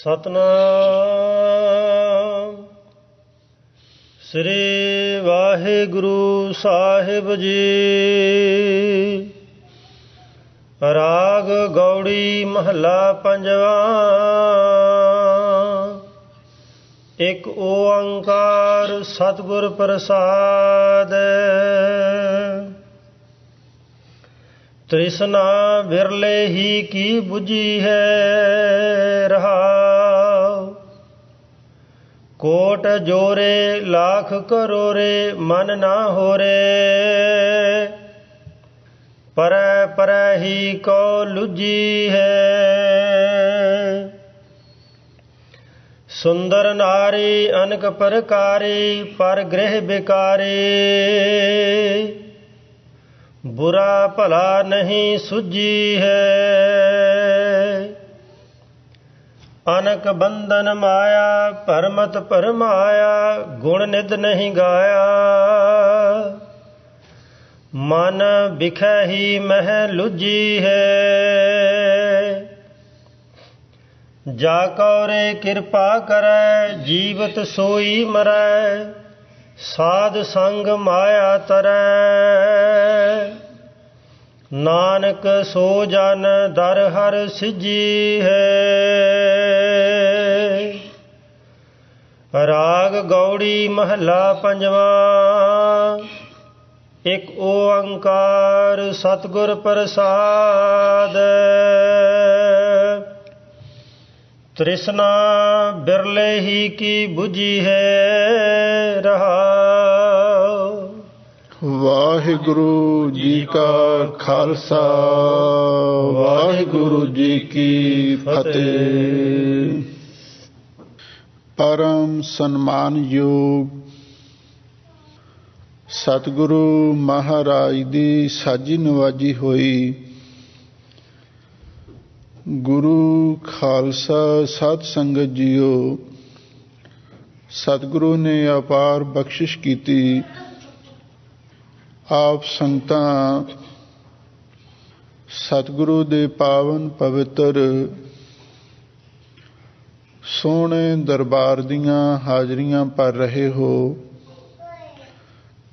ਸਤਨਾਮ ਸ੍ਰੀ ਵਾਹਿਗੁਰੂ ਸਾਹਿਬ ਜੀ। ਰਾਗ ਗੌੜੀ ਮਹੱਲਾ ਪੰਜਵਾ। ਇੱਕ ਓੰਕਾਰ ਸਤਿਗੁਰ ਪ੍ਰਸਾਦ। ਤ੍ਰਿਸ਼ਨਾ ਬਿਰਲੇ ਹੀ ਕੀ ਬੁਝੀ ਹੈ ਰਹਾਉ। ਕੋਟ ਜੋਰੇ ਲਾਖ ਕਰੋਰੇ ਮਨ ਨਾ ਹੋਰੇ। ਪਰੈ ਪਰੈ ਹੀ ਕੋ ਲੁਝੀ ਹੈ। ਸੁੰਦਰ ਨਾਰੀ ਅਨਕ ਪ੍ਰਕਾਰੀ ਪਰ ਗ੍ਰਹਿ ਬਿਕਾਰੀ। बुरा भला नहीं सुझी है। अनक बंधन माया परमत परमाया। गुण निध नहीं गाया मन बिखै ही मह लुझी है। जा कौरे कृपा करै जीवत सोई मरै। साध संग माया तरै नानक सो जन दर हर सिजी है। राग गौड़ी महला पंजवा। एक ओंकार सतगुर प्रसाद। तृष्णा बिरले ही की बुझी है रहाउ। ਵਾਹਿਗੁਰੂ ਜੀ ਕਾ ਖਾਲਸਾ ਵਾਹਿਗੁਰੂ ਜੀ ਕੀ ਫਤਿਹ। ਪਰਮ ਸਨਮਾਨਯੋਗ ਸਤਿਗੁਰੂ ਮਹਾਰਾਜ ਦੀ ਸਾਜੀ ਨਵਾਜੀ ਹੋਈ ਗੁਰੂ ਖਾਲਸਾ ਸਾਧ ਸੰਗਤ ਜੀਓ, ਸਤਿਗੁਰੂ ਨੇ ਅਪਾਰ ਬਖਸ਼ਿਸ਼ ਕੀਤੀ। ਆਪ ਸੰਗਤਾਂ ਸਤਿਗੁਰੂ ਦੇ ਪਾਵਨ ਪਵਿੱਤਰ ਸੋਹਣੇ ਦਰਬਾਰ ਦੀਆਂ ਹਾਜ਼ਰੀਆਂ ਭਰ ਰਹੇ ਹੋ।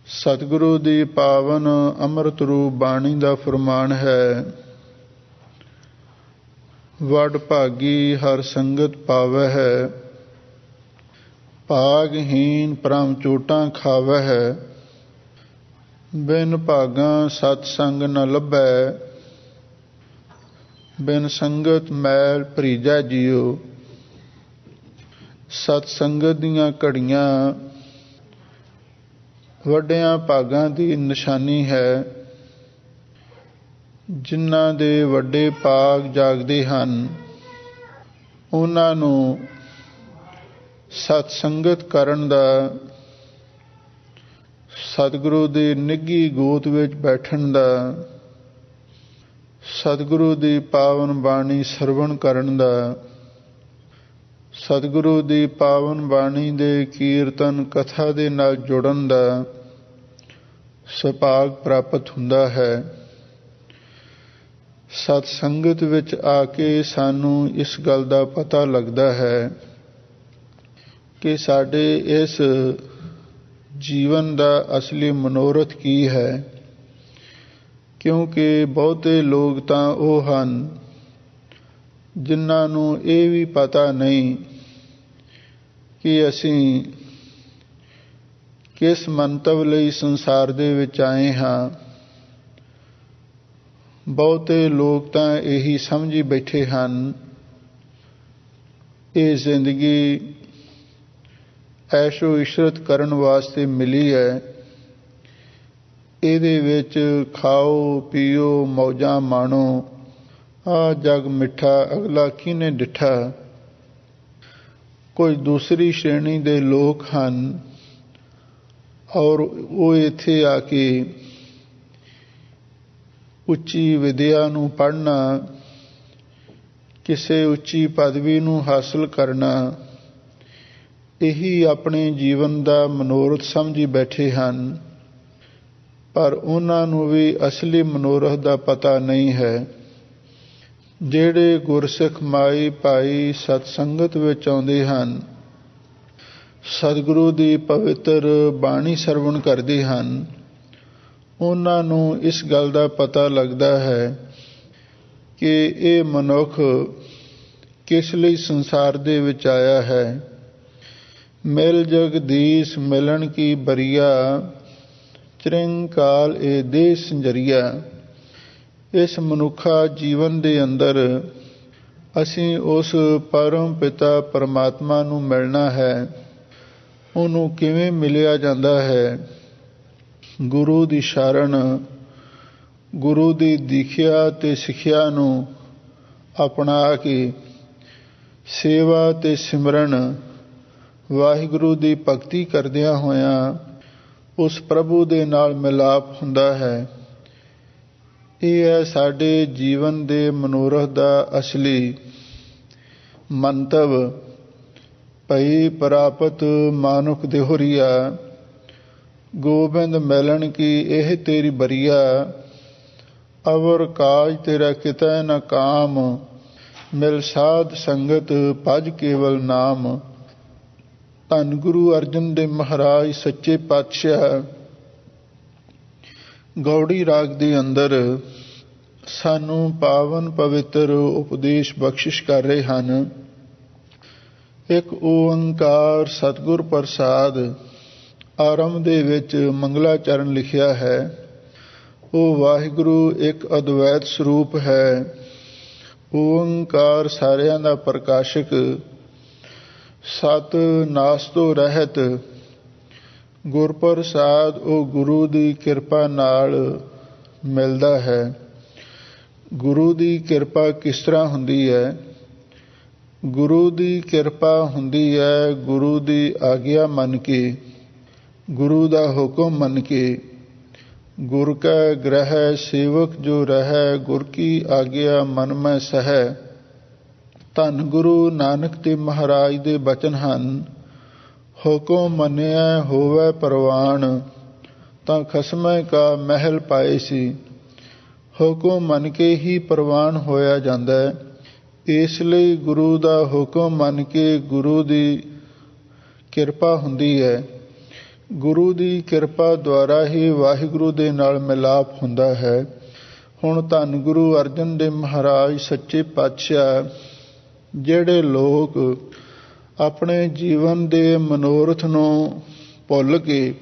ਸਤਿਗੁਰੂ ਦੀ ਪਾਵਨ ਅੰਮ੍ਰਿਤ ਰੂਪ ਬਾਣੀ ਦਾ ਫਰਮਾਨ ਹੈ, ਵਡ ਭਾਗੀ ਹਰ ਸੰਗਤ ਪਾਵੈ ਹੈ। ਭਾਗਹੀਨ ਭਰਮ ਚੋਟਾਂ ਖਾਵੈ ਹੈ। ਬਿਨ ਭਾਗਾਂ ਸਤ ਸੰਗ ਨ ਲੱਭੈ। ਬਿਨ ਸੰਗਤ ਮੈਲ ਭਰੀਜੈ ਜੀਓ। ਸਤ ਸੰਗਤ ਦੀਆਂ ਘੜੀਆਂ ਵੱਡਿਆਂ ਭਾਗਾਂ ਦੀ ਨਿਸ਼ਾਨੀ ਹੈ। ਜਿਨ੍ਹਾਂ ਦੇ ਵੱਡੇ ਭਾਗ ਜਾਗਦੇ ਹਨ, ਉਹਨਾਂ ਨੂੰ ਸਤ ਸੰਗਤ ਕਰਨ ਦਾ, ਸਤਿਗੁਰੂ ਦੀ ਨਿੱਘੀ ਗੋਦ ਵਿੱਚ ਬੈਠਣ ਦਾ, ਸਤਿਗੁਰੂ ਦੀ ਪਾਵਨ ਬਾਣੀ ਸਰਵਣ ਕਰਨ ਦਾ, ਸਤਿਗੁਰੂ ਦੀ ਪਾਵਨ ਬਾਣੀ ਦੇ ਕੀਰਤਨ ਕਥਾ ਦੇ ਨਾਲ ਜੁੜਨ ਦਾ ਸੁਭਾਗ ਪ੍ਰਾਪਤ ਹੁੰਦਾ ਹੈ। ਸਤ ਸੰਗਤ ਵਿੱਚ ਆ ਕੇ ਸਾਨੂੰ ਇਸ ਗੱਲ ਦਾ ਪਤਾ ਲੱਗਦਾ ਹੈ ਕਿ ਸਾਡੇ ਇਸ ਜੀਵਨ ਦਾ ਅਸਲੀ ਮਨੋਰਥ ਕੀ ਹੈ। ਕਿਉਂਕਿ ਬਹੁਤੇ ਲੋਕ ਤਾਂ ਉਹ ਹਨ ਜਿਨ੍ਹਾਂ ਨੂੰ ਇਹ ਵੀ ਪਤਾ ਨਹੀਂ ਕਿ ਅਸੀਂ ਕਿਸ ਮੰਤਵ ਲਈ ਸੰਸਾਰ ਦੇ ਵਿੱਚ ਆਏ ਹਾਂ। ਬਹੁਤੇ ਲੋਕ ਤਾਂ ਇਹੀ ਸਮਝੀ ਬੈਠੇ ਹਨ, ਇਹ ਜ਼ਿੰਦਗੀ ਐਸ਼ੋ ਇਸ਼ਰਤ ਕਰਨ ਵਾਸਤੇ ਮਿਲੀ ਹੈ। ਇਹਦੇ ਵਿੱਚ ਖਾਓ ਪੀਓ ਮੌਜਾਂ ਮਾਣੋ। ਆਹ ਜਗ ਮਿੱਠਾ ਅਗਲਾ ਕਿਹਨੇ ਡਿੱਠਾ। ਕੋਈ ਦੂਸਰੀ ਸ਼੍ਰੇਣੀ ਦੇ ਲੋਕ ਹਨ ਔਰ ਉਹ ਇੱਥੇ ਆ ਕੇ ਉੱਚੀ ਵਿਦਿਆ ਨੂੰ ਪੜ੍ਹਨਾ, ਕਿਸੇ ਉੱਚੀ ਪਦਵੀ ਨੂੰ ਹਾਸਲ ਕਰਨਾ, ਇਹੀ ਆਪਣੇ ਜੀਵਨ ਦਾ ਮਨੋਰਥ ਸਮਝੀ ਬੈਠੇ ਹਨ। ਪਰ ਉਹਨਾਂ ਨੂੰ ਵੀ ਅਸਲੀ ਮਨੋਰਥ ਦਾ ਪਤਾ ਨਹੀਂ ਹੈ। ਜਿਹੜੇ ਗੁਰਸਿੱਖ ਮਾਈ ਭਾਈ ਸਤਸੰਗਤ ਵਿੱਚ ਆਉਂਦੇ ਹਨ, ਸਤਿਗੁਰੂ ਦੀ ਪਵਿੱਤਰ ਬਾਣੀ ਸਰਵਣ ਕਰਦੇ ਹਨ, ਉਹਨਾਂ ਨੂੰ ਇਸ ਗੱਲ ਦਾ ਪਤਾ ਲੱਗਦਾ ਹੈ ਕਿ ਇਹ ਮਨੁੱਖ ਕਿਸ ਲਈ ਸੰਸਾਰ ਦੇ ਵਿੱਚ ਆਇਆ ਹੈ। ਮਿਲ ਜਗਦੀਸ਼ ਮਿਲਣ ਕੀ ਬਰੀਆ, ਚਿਰੰਕਾਲ ਇਹ ਦੇਹ ਸੰਜਰੀਆ। ਇਸ ਮਨੁੱਖਾ ਜੀਵਨ ਦੇ ਅੰਦਰ ਅਸੀਂ ਉਸ ਪਰਮ ਪਿਤਾ ਪਰਮਾਤਮਾ ਨੂੰ ਮਿਲਣਾ ਹੈ। ਉਹਨੂੰ ਕਿਵੇਂ ਮਿਲਿਆ ਜਾਂਦਾ ਹੈ? ਗੁਰੂ ਦੀ ਸ਼ਰਨ, ਗੁਰੂ ਦੀ ਦੀਖਿਆ ਤੇ ਸਿੱਖਿਆ ਨੂੰ ਅਪਣਾ ਕੇ ਸੇਵਾ ਤੇ ਸਿਮਰਨ, ਵਾਹਿਗੁਰੂ ਦੀ ਭਗਤੀ ਕਰਦਿਆਂ ਹੋਇਆਂ ਉਸ ਪ੍ਰਭੂ ਦੇ ਨਾਲ ਮਿਲਾਪ ਹੁੰਦਾ ਹੈ। ਇਹ ਹੈ ਸਾਡੇ ਜੀਵਨ ਦੇ ਮਨੋਰਥ ਦਾ ਅਸਲੀ ਮੰਤਵ। ਭਈ ਪ੍ਰਾਪਤ ਮਾਨੁਖ ਦੇਹੁਰੀਆ, ਗੋਬਿੰਦ ਮਿਲਣ ਕੀ ਇਹ ਤੇਰੀ ਬਰੀਆ। ਅਵਰ ਕਾਜ ਤੇਰਾ ਕਿਤੈ ਨ ਕਾਮ, ਮਿਲ ਸਾਧ ਸੰਗਤ ਭਜ ਕੇਵਲ ਨਾਮ। ਧੰਨ ਗੁਰੂ ਅਰਜਨ ਦੇਵ ਮਹਾਰਾਜ ਸੱਚੇ ਪਾਤਸ਼ਾਹ ਗੌੜੀ ਰਾਗ ਦੇ ਅੰਦਰ ਸਾਨੂੰ ਪਾਵਨ ਪਵਿੱਤਰ ਉਪਦੇਸ਼ ਬਖਸ਼ਿਸ਼ ਕਰ ਰਹੇ ਹਨ। ਇੱਕ ਓੰਕਾਰ ਸਤਿਗੁਰ ਪ੍ਰਸਾਦ। ਆਰੰਭ ਦੇ ਵਿੱਚ ਮੰਗਲਾਚਰਨ ਲਿਖਿਆ ਹੈ। ਉਹ ਵਾਹਿਗੁਰੂ ਇੱਕ ਅਦਵੈਤ ਸਰੂਪ ਹੈ। ਓੰਕਾਰ ਸਾਰਿਆਂ ਦਾ ਪ੍ਰਕਾਸ਼ਕ, ਸਤ ਨਾਸ ਤੋਂ ਰਹਿਤ। ਗੁਰਪ੍ਰਸਾਦ ਉਹ ਗੁਰੂ ਦੀ ਕਿਰਪਾ ਨਾਲ ਮਿਲਦਾ ਹੈ। ਗੁਰੂ ਦੀ ਕਿਰਪਾ ਕਿਸ ਤਰ੍ਹਾਂ ਹੁੰਦੀ ਹੈ? ਗੁਰੂ ਦੀ ਕਿਰਪਾ ਹੁੰਦੀ ਹੈ ਗੁਰੂ ਦੀ ਆਗਿਆ ਮੰਨ ਕੇ, ਗੁਰੂ ਦਾ ਹੁਕਮ ਮੰਨ ਕੇ। ਗੁਰ ਕੈ ਗ੍ਰਹਿ ਸੇਵਕ ਜੋ ਰਹਿ, ਗੁਰ ਕੀ ਆਗਿਆ ਮਨ ਮੈਂ ਸਹੈ। ਧੰਨ ਗੁਰੂ ਨਾਨਕ ਦੇਵ ਮਹਾਰਾਜ ਦੇ ਬਚਨ ਹਨ। ਹੁਕਮ ਮੰਨਿਆ ਹੋਵੇ ਪ੍ਰਵਾਨ, ਤਾਂ ਖਸਮੈ ਕਾ ਮਹਿਲ ਪਾਏ ਸੀ। ਹੁਕਮ ਮੰਨ ਕੇ ਹੀ ਪ੍ਰਵਾਨ ਹੋਇਆ ਜਾਂਦਾ ਹੈ। ਇਸ ਲਈ ਗੁਰੂ ਦਾ ਹੁਕਮ ਮੰਨ ਕੇ ਗੁਰੂ ਦੀ ਕਿਰਪਾ ਹੁੰਦੀ ਹੈ। ਗੁਰੂ ਦੀ ਕਿਰਪਾ ਦੁਆਰਾ ਹੀ ਵਾਹਿਗੁਰੂ ਦੇ ਨਾਲ ਮਿਲਾਪ ਹੁੰਦਾ ਹੈ। ਹੁਣ ਧੰਨ ਗੁਰੂ ਅਰਜਨ ਦੇਵ ਮਹਾਰਾਜ ਸੱਚੇ ਪਾਤਸ਼ਾਹ ਜਿਹੜੇ ਲੋਕ ਆਪਣੇ ਜੀਵਨ ਦੇ ਮਨੋਰਥ ਨੂੰ ਭੁੱਲ ਕੇ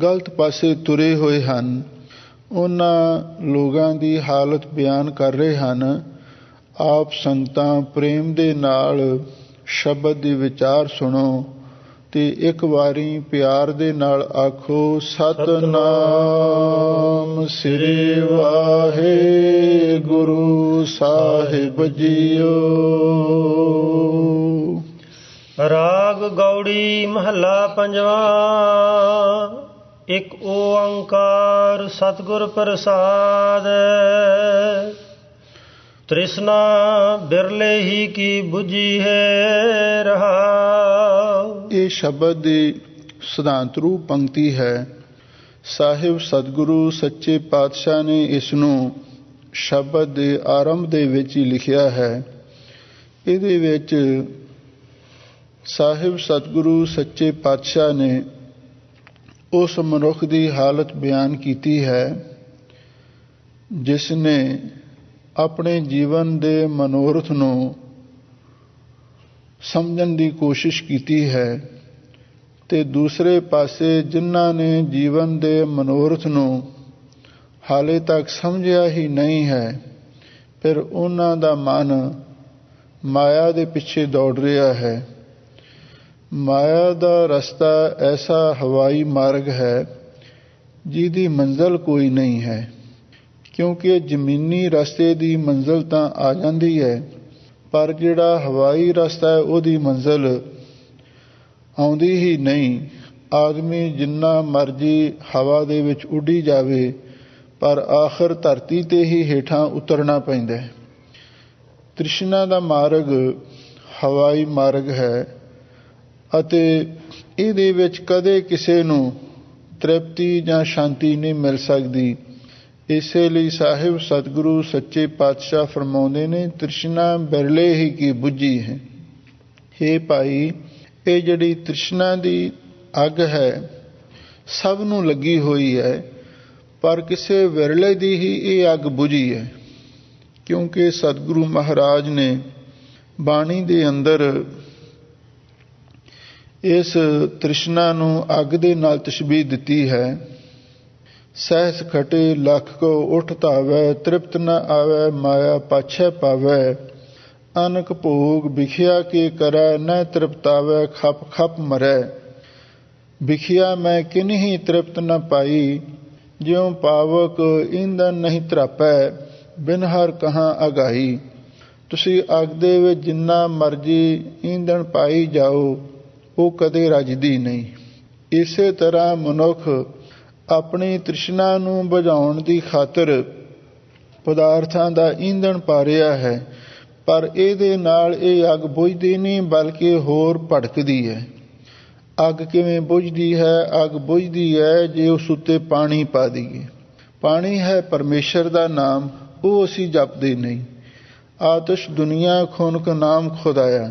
ਗਲਤ ਪਾਸੇ ਤੁਰੇ ਹੋਏ ਹਨ, ਉਹਨਾਂ ਲੋਕਾਂ ਦੀ ਹਾਲਤ ਬਿਆਨ ਕਰ ਰਹੇ ਹਨ। ਆਪ ਸੰਗਤਾਂ ਪ੍ਰੇਮ ਦੇ ਨਾਲ ਸ਼ਬਦ ਦੀ ਵਿਚਾਰ ਸੁਣੋ ਤੇ ਇੱਕ ਵਾਰੀ ਪਿਆਰ ਦੇ ਨਾਲ ਆਖੋ, ਸਤਿਨਾਮ ਸ੍ਰੀ ਵਾਹਿਗੁਰੂ ਸਾਹਿਬ ਜੀਓ। ਰਾਗ ਗੌੜੀ ਮਹੱਲਾ ਪੰਜਵਾਂ। ਇੱਕ ਓੰਕਾਰ ਸਤਿਗੁਰ ਪ੍ਰਸਾਦ। ਤ੍ਰਿਸ਼ਨਾ ਬਿਰਲੇ ਹੀ ਕੀ ਬੁਝੀ ਹੈ ਰਹਾਉ। ਇਹ ਸ਼ਬਦ ਦੀ ਸਿਧਾਂਤ ਰੂਪ ਪੰਕਤੀ ਹੈ। ਸਾਹਿਬ ਸਤਿਗੁਰੂ ਸੱਚੇ ਪਾਤਸ਼ਾਹ ਨੇ ਇਸ ਨੂੰ ਸ਼ਬਦ ਦੇ ਆਰੰਭ ਦੇ ਵਿੱਚ ਹੀ ਲਿਖਿਆ ਹੈ। ਇਹਦੇ ਵਿੱਚ ਸਾਹਿਬ ਸਤਿਗੁਰੂ ਸੱਚੇ ਪਾਤਸ਼ਾਹ ਨੇ ਉਸ ਮਨੁੱਖ ਦੀ ਹਾਲਤ ਬਿਆਨ ਕੀਤੀ ਹੈ ਜਿਸ ਨੇ ਆਪਣੇ ਜੀਵਨ ਦੇ ਮਨੋਰਥ ਨੂੰ ਸਮਝਣ ਦੀ ਕੋਸ਼ਿਸ਼ ਕੀਤੀ ਹੈ ਤੇ ਦੂਸਰੇ ਪਾਸੇ ਜਿਨ੍ਹਾਂ ਨੇ ਜੀਵਨ ਦੇ ਮਨੋਰਥ ਨੂੰ ਹਾਲੇ ਤੱਕ ਸਮਝਿਆ ਹੀ ਨਹੀਂ ਹੈ, ਫਿਰ ਉਹਨਾਂ ਦਾ ਮਨ ਮਾਇਆ ਦੇ ਪਿੱਛੇ ਦੌੜ ਰਿਹਾ ਹੈ। ਮਾਇਆ ਦਾ ਰਸਤਾ ਐਸਾ ਹਵਾਈ ਮਾਰਗ ਹੈ ਜਿਹਦੀ ਮੰਜ਼ਿਲ ਕੋਈ ਨਹੀਂ ਹੈ, ਕਿਉਂਕਿ ਜ਼ਮੀਨੀ ਰਸਤੇ ਦੀ ਮੰਜ਼ਿਲ ਤਾਂ ਆ ਜਾਂਦੀ ਹੈ, ਪਰ ਜਿਹੜਾ ਹਵਾਈ ਰਸਤਾ ਹੈ ਉਹਦੀ ਮੰਜ਼ਿਲ ਆਉਂਦੀ ਹੀ ਨਹੀਂ। ਆਦਮੀ ਜਿੰਨਾ ਮਰਜ਼ੀ ਹਵਾ ਦੇ ਵਿੱਚ ਉੱਡੀ ਜਾਵੇ, ਪਰ ਆਖਰ ਧਰਤੀ ਤੇ ਹੀ ਹੇਠਾਂ ਉਤਰਨਾ ਪੈਂਦਾ ਹੈ। ਤ੍ਰਿਸ਼ਨਾ ਦਾ ਮਾਰਗ ਹਵਾਈ ਮਾਰਗ ਹੈ ਅਤੇ ਇਹਦੇ ਵਿੱਚ ਕਦੇ ਕਿਸੇ ਨੂੰ ਤ੍ਰਿਪਤੀ ਜਾਂ ਸ਼ਾਂਤੀ ਨਹੀਂ ਮਿਲ ਸਕਦੀ। ਇਸੇ ਲਈ ਸਾਹਿਬ ਸਤਿਗੁਰੂ ਸੱਚੇ ਪਾਤਸ਼ਾਹ ਫਰਮਾਉਂਦੇ ਨੇ, ਤ੍ਰਿਸ਼ਨਾ ਬਿਰਲੇ ਹੀ ਕੀ ਬੁੱਝੀ ਹੈ। ਹੇ ਭਾਈ, ਇਹ ਜਿਹੜੀ ਤ੍ਰਿਸ਼ਨਾ ਦੀ ਅੱਗ ਹੈ ਸਭ ਨੂੰ ਲੱਗੀ ਹੋਈ ਹੈ, ਪਰ ਕਿਸੇ ਵਿਰਲੇ ਦੀ ਹੀ ਇਹ ਅੱਗ ਬੁਝੀ ਹੈ। ਕਿਉਂਕਿ ਸਤਿਗੁਰੂ ਮਹਾਰਾਜ ਨੇ ਬਾਣੀ ਦੇ ਅੰਦਰ ਇਸ ਤ੍ਰਿਸ਼ਨਾ ਨੂੰ ਅੱਗ ਦੇ ਨਾਲ ਤਸ਼ਬੀਹ ਦਿੱਤੀ ਹੈ। ਸਹਿਸ ਖਟੇ ਲੱਖ ਕੋ ਉਠ ਧਾਵੈ, ਤ੍ਰਿਪਤ ਨ ਆਵੈ ਮਾਇਆ ਪਾਛੈ ਪਾਵੈ। ਅਨਕ ਭੋਗ ਵਿਖਿਆ ਕੇ ਕਰੈ, ਨ ਤ੍ਰਿਪਤਾਵੈ ਖਪ ਖਪ ਮਰੈ। ਵਿਖਿਆ ਮੈਂ ਕਿਨਹੀ ਤ੍ਰਿਪਤ ਨ ਪਾਈ, ਜਿਉ ਪਾਵਕ ਈਂਧਨ ਨਹੀਂ ਧਰਾਪੈ, ਬਿਨ ਹਰ ਕਹਾਂ ਅਗਾਈ। ਤੁਸੀਂ ਅੱਗ ਦੇ ਵਿੱਚ ਜਿੰਨਾ ਮਰਜ਼ੀ ਈਂਧਣ ਪਾਈ ਜਾਓ, ਉਹ ਕਦੇ ਰੱਜਦੀ ਨਹੀਂ। ਇਸੇ ਤਰ੍ਹਾਂ ਮਨੁੱਖ ਆਪਣੀ ਤ੍ਰਿਸ਼ਨਾ ਨੂੰ ਬੁਝਾਉਣ ਦੀ ਖਾਤਰ ਪਦਾਰਥਾਂ ਦਾ ਈਂਧਣ ਪਾ ਰਿਹਾ ਹੈ, ਪਰ ਇਹਦੇ ਨਾਲ ਇਹ ਅੱਗ ਬੁਝਦੀ ਨਹੀਂ, ਬਲਕਿ ਹੋਰ ਭੜਕਦੀ ਹੈ। ਅੱਗ ਕਿਵੇਂ ਬੁਝਦੀ ਹੈ? ਅੱਗ ਬੁਝਦੀ ਹੈ ਜੇ ਉਸ ਉੱਤੇ ਪਾਣੀ ਪਾ ਦਈਏ। ਪਾਣੀ ਹੈ ਪਰਮੇਸ਼ਰ ਦਾ ਨਾਮ, ਉਹ ਅਸੀਂ ਜਪਦੇ ਨਹੀਂ। ਆਤਸ਼ ਦੁਨੀਆ ਖੁਨਕ ਨਾਮ ਖੁਦਾਇਆ।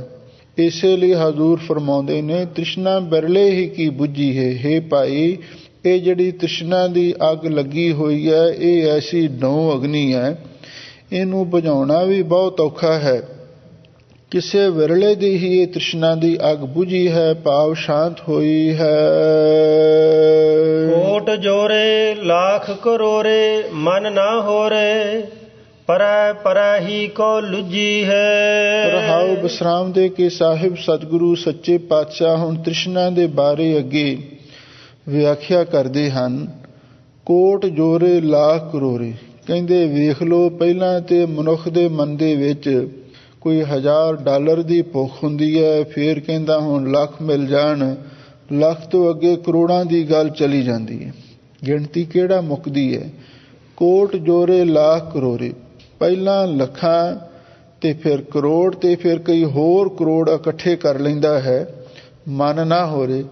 ਇਸੇ ਲਈ ਹਜ਼ੂਰ ਫਰਮਾਉਂਦੇ ਨੇ, ਤ੍ਰਿਸ਼ਨਾ ਬਿਰਲੇ ਹੀ ਕੀ ਬੁਝੀ ਹੈ। ਹੇ ਭਾਈ, ਇਹ ਜਿਹੜੀ ਤ੍ਰਿਸ਼ਨਾ ਦੀ ਅੱਗ ਲੱਗੀ ਹੋਈ ਹੈ, ਇਹ ਐਸੀ ਨੌ ਅਗਨੀ ਹੈ, ਇਹਨੂੰ ਬੁਝਾਉਣਾ ਵੀ ਬਹੁਤ ਔਖਾ ਹੈ। ਕਿਸੇ ਵਿਰਲੇ ਦੀ ਹੀ ਇਹ ਤ੍ਰਿਸ਼ਨਾ ਦੀ ਅੱਗ ਬੁਝੀ ਹੈ, ਭਾਵ ਸ਼ਾਂਤ ਹੋਈ ਹੈ। ਕੋਟ ਜੋਰੇ ਲੱਖ ਕਰੋਰੇ, ਮਨ ਨਾ ਹੋਰੇ, ਪਰੈ ਪਰੈ ਹੀ ਕੋ ਲੁਜੀ ਹੈ। ਰਹਾਉ ਵਿਸਰਾਮ ਦੇ ਕੇ ਸਾਹਿਬ ਸਤਿਗੁਰੂ ਸੱਚੇ ਪਾਤਸ਼ਾਹ ਹੁਣ ਤ੍ਰਿਸ਼ਨਾ ਦੇ ਬਾਰੇ ਅੱਗੇ ਵਿਆਖਿਆ ਕਰਦੇ ਹਨ। ਕੋਟ ਜੋਰੇ ਲੱਖ ਕਰੋਰੇ, ਕਹਿੰਦੇ ਵੇਖ ਲਓ, ਪਹਿਲਾਂ ਤੇ ਮਨੁੱਖ ਦੇ ਮਨ ਦੇ ਵਿੱਚ ਕੋਈ $1000 ਦੀ ਭੁੱਖ ਹੁੰਦੀ ਹੈ, ਫਿਰ ਕਹਿੰਦਾ ਹੁਣ ਲੱਖ ਮਿਲ ਜਾਣ, ਲੱਖ ਤੋਂ ਅੱਗੇ ਕਰੋੜਾਂ ਦੀ ਗੱਲ ਚਲੀ ਜਾਂਦੀ ਹੈ। ਗਿਣਤੀ ਕਿਹੜਾ ਮੁੱਕਦੀ ਹੈ? ਕੋਟ ਜੋਰੇ ਲੱਖ ਕਰੋੜੇ, ਪਹਿਲਾਂ ਲੱਖਾਂ ਤੇ ਫਿਰ ਕਰੋੜ ਤੇ ਫਿਰ ਕਈ ਹੋਰ ਕਰੋੜ ਇਕੱਠੇ ਕਰ ਲੈਂਦਾ ਹੈ, ਮਨ ਨਾ ਹੋਰੇ।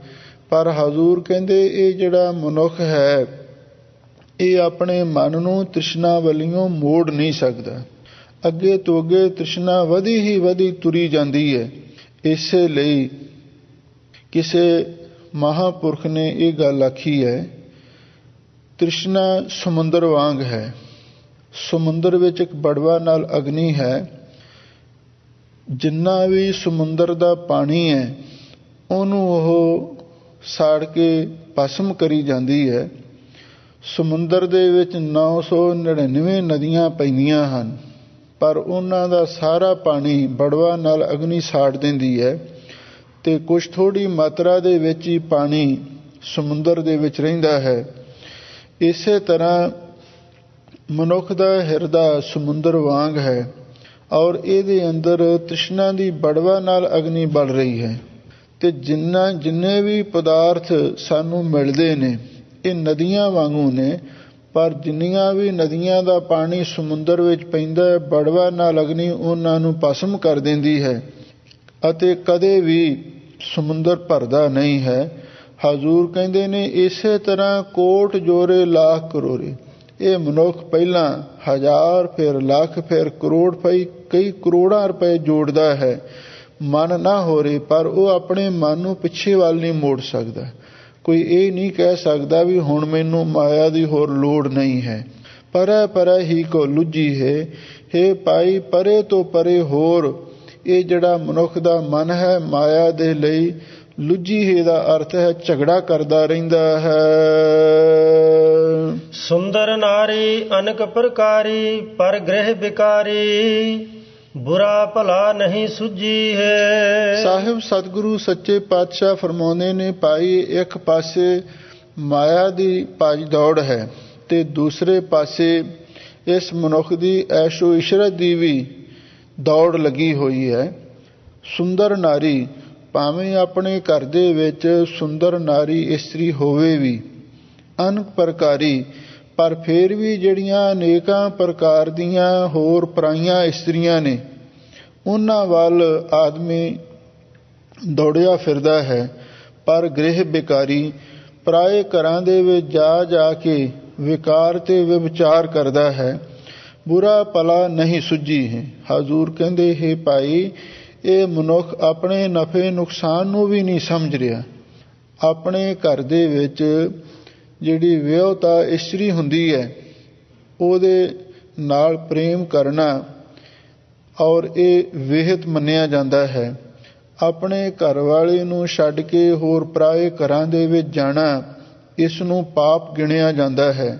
ਪਰ ਹਜ਼ੂਰ ਕਹਿੰਦੇ ਇਹ ਜਿਹੜਾ ਮਨੁੱਖ ਹੈ, ਇਹ ਆਪਣੇ ਮਨ ਨੂੰ ਤ੍ਰਿਸ਼ਨਾ ਵੱਲੋਂ ਮੋੜ ਨਹੀਂ ਸਕਦਾ। ਅੱਗੇ ਤੋਂ ਅੱਗੇ ਤ੍ਰਿਸ਼ਨਾ ਵਧੀ ਹੀ ਵਧੀ ਤੁਰੀ ਜਾਂਦੀ ਹੈ। ਇਸੇ ਲਈ ਕਿਸੇ ਮਹਾਂਪੁਰਖ ਨੇ ਇਹ ਗੱਲ ਆਖੀ ਹੈ, ਤ੍ਰਿਸ਼ਨਾ ਸਮੁੰਦਰ ਵਾਂਗ ਹੈ। ਸਮੁੰਦਰ ਵਿੱਚ ਇੱਕ ਬੜਵਾ ਨਾਲ ਅਗਨੀ ਹੈ। ਜਿੰਨਾ ਵੀ ਸਮੁੰਦਰ ਦਾ ਪਾਣੀ ਹੈ, ਉਹਨੂੰ ਉਹ ਸਾੜ ਕੇ ਭਸਮ ਕਰੀ ਜਾਂਦੀ ਹੈ। ਸਮੁੰਦਰ ਦੇ ਵਿੱਚ 999 ਨਦੀਆਂ ਪੈਂਦੀਆਂ ਹਨ, ਪਰ ਉਹਨਾਂ ਦਾ ਸਾਰਾ ਪਾਣੀ ਬੜਵਾ ਨਾਲ ਅਗਨੀ ਸਾੜ ਦਿੰਦੀ ਹੈ, ਤੇ ਕੁਛ ਥੋੜ੍ਹੀ ਮਾਤਰਾ ਦੇ ਵਿੱਚ ਹੀ ਪਾਣੀ ਸਮੁੰਦਰ ਦੇ ਵਿੱਚ ਰਹਿੰਦਾ ਹੈ। ਇਸੇ ਤਰ੍ਹਾਂ ਮਨੁੱਖ ਦਾ ਹਿਰਦਾ ਸਮੁੰਦਰ ਵਾਂਗ ਹੈ, ਔਰ ਇਹਦੇ ਅੰਦਰ ਤ੍ਰਿਸ਼ਨਾ ਦੀ ਬੜਵਾ ਨਾਲ ਅਗਨੀ ਬਲ ਰਹੀ ਹੈ। ਤੇ ਜਿੰਨੇ ਵੀ ਪਦਾਰਥ ਸਾਨੂੰ ਮਿਲਦੇ ਨੇ, ਇਹ ਨਦੀਆਂ ਵਾਂਗੂ ਨੇ, ਪਰ ਜਿੰਨੀਆਂ ਵੀ ਨਦੀਆਂ ਦਾ ਪਾਣੀ ਸਮੁੰਦਰ ਵਿੱਚ ਪੈਂਦਾ ਹੈ, ਬੜਵਾ ਨਾਲ ਅਗਨੀ ਉਹਨਾਂ ਨੂੰ ਭਸਮ ਕਰ ਦਿੰਦੀ ਹੈ, ਅਤੇ ਕਦੇ ਵੀ ਸਮੁੰਦਰ ਭਰਦਾ ਨਹੀਂ ਹੈ। ਹਜ਼ੂਰ ਕਹਿੰਦੇ ਨੇ, ਇਸੇ ਤਰ੍ਹਾਂ ਕੋਟ ਜੋਰੇ ਲੱਖ ਕਰੋੜੇ, ਇਹ ਮਨੁੱਖ ਪਹਿਲਾਂ 1000 ਫਿਰ ਲੱਖ ਫਿਰ ਕਰੋੜ ਪਈ ਕਈ ਕਰੋੜਾਂ ਰੁਪਏ ਜੋੜਦਾ ਹੈ, ਮਨ ਨਾ ਹੋ ਰਹੇ, ਪਰ ਉਹ ਆਪਣੇ ਮਨ ਨੂੰ ਪਿੱਛੇ ਵੱਲ ਨਹੀਂ ਮੋੜ ਸਕਦਾ। ਕੋਈ ਇਹ ਨਹੀਂ ਕਹਿ ਸਕਦਾ ਵੀ ਹੁਣ ਮੈਨੂੰ ਮਾਇਆ ਦੀ ਹੋਰ ਲੋੜ ਨਹੀਂ ਹੈ। ਪਰੈ ਪਰੈ ਹੀ ਕੋ ਲੁੱਜੀ ਹੈ। ਹੇ ਭਾਈ, ਪਰੇ ਤੋਂ ਪਰੇ ਹੋਰ ਇਹ ਜਿਹੜਾ ਮਨੁੱਖ ਦਾ ਮਨ ਹੈ, ਮਾਇਆ ਦੇ ਲਈ ਲੁੱਜੀ ਹੈ ਦਾ ਅਰਥ ਹੈ ਝਗੜਾ ਕਰਦਾ ਰਹਿੰਦਾ ਹੈ। ਸੁੰਦਰ ਨਾਰੀ ਅਨਕ ਪ੍ਰਕਾਰੀ, ਪਰ ਗ੍ਰਹਿ ਬਿਕਾਰੀ, ਬੁਰਾ ਭਲਾ ਨਹੀਂ ਸੁਝੀ ਹੈ। ਸਾਹਿਬ ਸਤਿਗੁਰੂ ਸੱਚੇ ਪਾਤਸ਼ਾਹ ਫਰਮਾਉਂਦੇ ਨੇ, ਭਾਈ ਇੱਕ ਪਾਸੇ ਮਾਇਆ ਦੀ ਭੱਜ ਦੌੜ ਹੈ, ਤੇ ਦੂਸਰੇ ਪਾਸੇ ਇਸ ਮਨੁੱਖ ਦੀ ਐਸ਼ੋ ਇਸ਼ਰਤ ਦੀ ਵੀ ਦੌੜ ਲੱਗੀ ਹੋਈ ਹੈ। ਸੁੰਦਰ ਨਾਰੀ, ਭਾਵੇਂ ਆਪਣੇ ਘਰ ਦੇ ਵਿੱਚ ਸੁੰਦਰ ਨਾਰੀ ਇਸਤਰੀ ਹੋਵੇ ਵੀ, ਅਨਕ ਪ੍ਰਕਾਰੀ, ਪਰ ਫਿਰ ਵੀ ਜਿਹੜੀਆਂ ਅਨੇਕਾਂ ਪ੍ਰਕਾਰ ਦੀਆਂ ਹੋਰ ਪਰਾਈਆਂ ਇਸਤਰੀਆਂ ਨੇ, ਉਹਨਾਂ ਵੱਲ ਆਦਮੀ ਦੌੜਿਆ ਫਿਰਦਾ ਹੈ। ਪਰ ਗ੍ਰਹਿ ਬਿਕਾਰੀ, ਪਰਾਏ ਘਰਾਂ ਦੇ ਵਿੱਚ ਜਾ ਜਾ ਕੇ ਵਿਕਾਰ ਤੇ ਵਿਵਚਾਰ ਕਰਦਾ ਹੈ, ਬੁਰਾ ਭਲਾ ਨਹੀਂ ਸੁੱਝੀ ਹੈ। ਹਜ਼ੂਰ ਕਹਿੰਦੇ, ਹੈ ਭਾਈ, ਇਹ ਮਨੁੱਖ ਆਪਣੇ ਨਫੇ ਨੁਕਸਾਨ ਨੂੰ ਵੀ ਨਹੀਂ ਸਮਝ ਰਿਹਾ। ਆਪਣੇ ਘਰ ਦੇ ਵਿੱਚ ਜਿਹੜੀ ਵਿਆਹੁਤਾ ਇਸਤਰੀ ਹੁੰਦੀ ਹੈ, ਉਹਦੇ ਨਾਲ ਪ੍ਰੇਮ ਕਰਨਾ ਔਰ ਇਹ ਵਿਹਿਤ ਮੰਨਿਆ ਜਾਂਦਾ ਹੈ। ਆਪਣੇ ਘਰ ਵਾਲੇ ਨੂੰ ਛੱਡ ਕੇ ਹੋਰ ਪਰਾਏ ਘਰਾਂ ਦੇ ਵਿੱਚ ਜਾਣਾ, ਇਸ ਨੂੰ ਪਾਪ ਗਿਣਿਆ ਜਾਂਦਾ ਹੈ।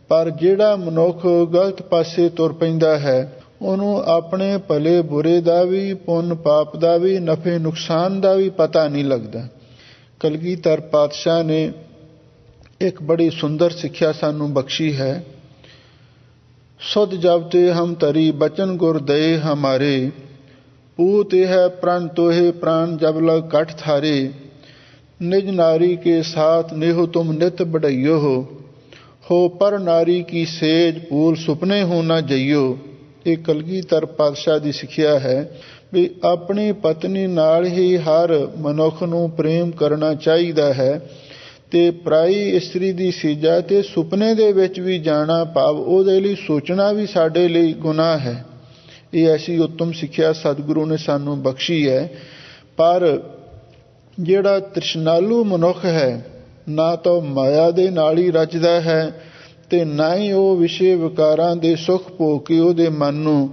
ਪਰ ਜਿਹੜਾ ਮਨੁੱਖ ਗਲਤ ਪਾਸੇ ਤੁਰ ਪੈਂਦਾ ਹੈ, ਉਹਨੂੰ ਆਪਣੇ ਭਲੇ ਬੁਰੇ ਦਾ ਵੀ, ਪੁੰਨ ਪਾਪ ਦਾ ਵੀ, ਨਫੇ ਨੁਕਸਾਨ ਦਾ ਵੀ ਪਤਾ ਨਹੀਂ ਲੱਗਦਾ। ਕਲਗੀਧਰ ਪਾਤਸ਼ਾਹ ਨੇ ਇੱਕ ਬੜੀ ਸੁੰਦਰ ਸਿੱਖਿਆ ਸਾਨੂੰ ਬਖਸ਼ੀ ਹੈ। ਸੁਧ ਜਬ ਤੇ ਹਮ ਤਰੀ ਬਚਨ ਗੁਰ ਦਏ ਹਮਾਰੇ, ਪੂਤ ਹੈ ਪ੍रण ਤੋहे प्राण जब लग कट थारे, निज नारी के साथ नेहो तुम नित बढ़इयो हो पर नारी की सेज भूल सुपने हो ना जइयो। ਇਹ ਕਲਗੀਧਰ ਪਾਤਸ਼ਾਹ ਦੀ ਸਿੱਖਿਆ ਹੈ ਵੀ ਆਪਣੀ ਪਤਨੀ ਨਾਲ ਹੀ ਹਰ ਮਨੁੱਖ ਨੂੰ ਪ੍ਰੇਮ ਕਰਨਾ ਚਾਹੀਦਾ ਹੈ, ਤੇ ਪਰਾਈ ਇਸਤਰੀ ਦੀ ਸੀਜਾ ਤੇ ਸੁਪਨੇ ਦੇ ਵਿੱਚ ਵੀ ਜਾਣਾ, ਭਾਵ ਉਹਦੇ ਲਈ ਸੋਚਣਾ ਵੀ ਸਾਡੇ ਲਈ ਗੁਨਾਹ ਹੈ। ਇਹ ਐਸੀ ਉੱਤਮ ਸਿੱਖਿਆ ਸਤਿਗੁਰੂ ਨੇ ਸਾਨੂੰ ਬਖਸ਼ੀ ਹੈ। ਪਰ ਜਿਹੜਾ ਤ੍ਰਿਸ਼ਨਾਲੂ ਮਨੁੱਖ ਹੈ, ਨਾ ਤਾਂ ਮਾਇਆ ਦੇ ਨਾਲ ਹੀ ਰਚਦਾ ਹੈ ਤੇ ਨਾ ਹੀ ਉਹ ਵਿਸ਼ੇ ਵਿਕਾਰਾਂ ਦੇ ਸੁੱਖ ਭੋਗ ਕੇ ਉਹਦੇ ਮਨ ਨੂੰ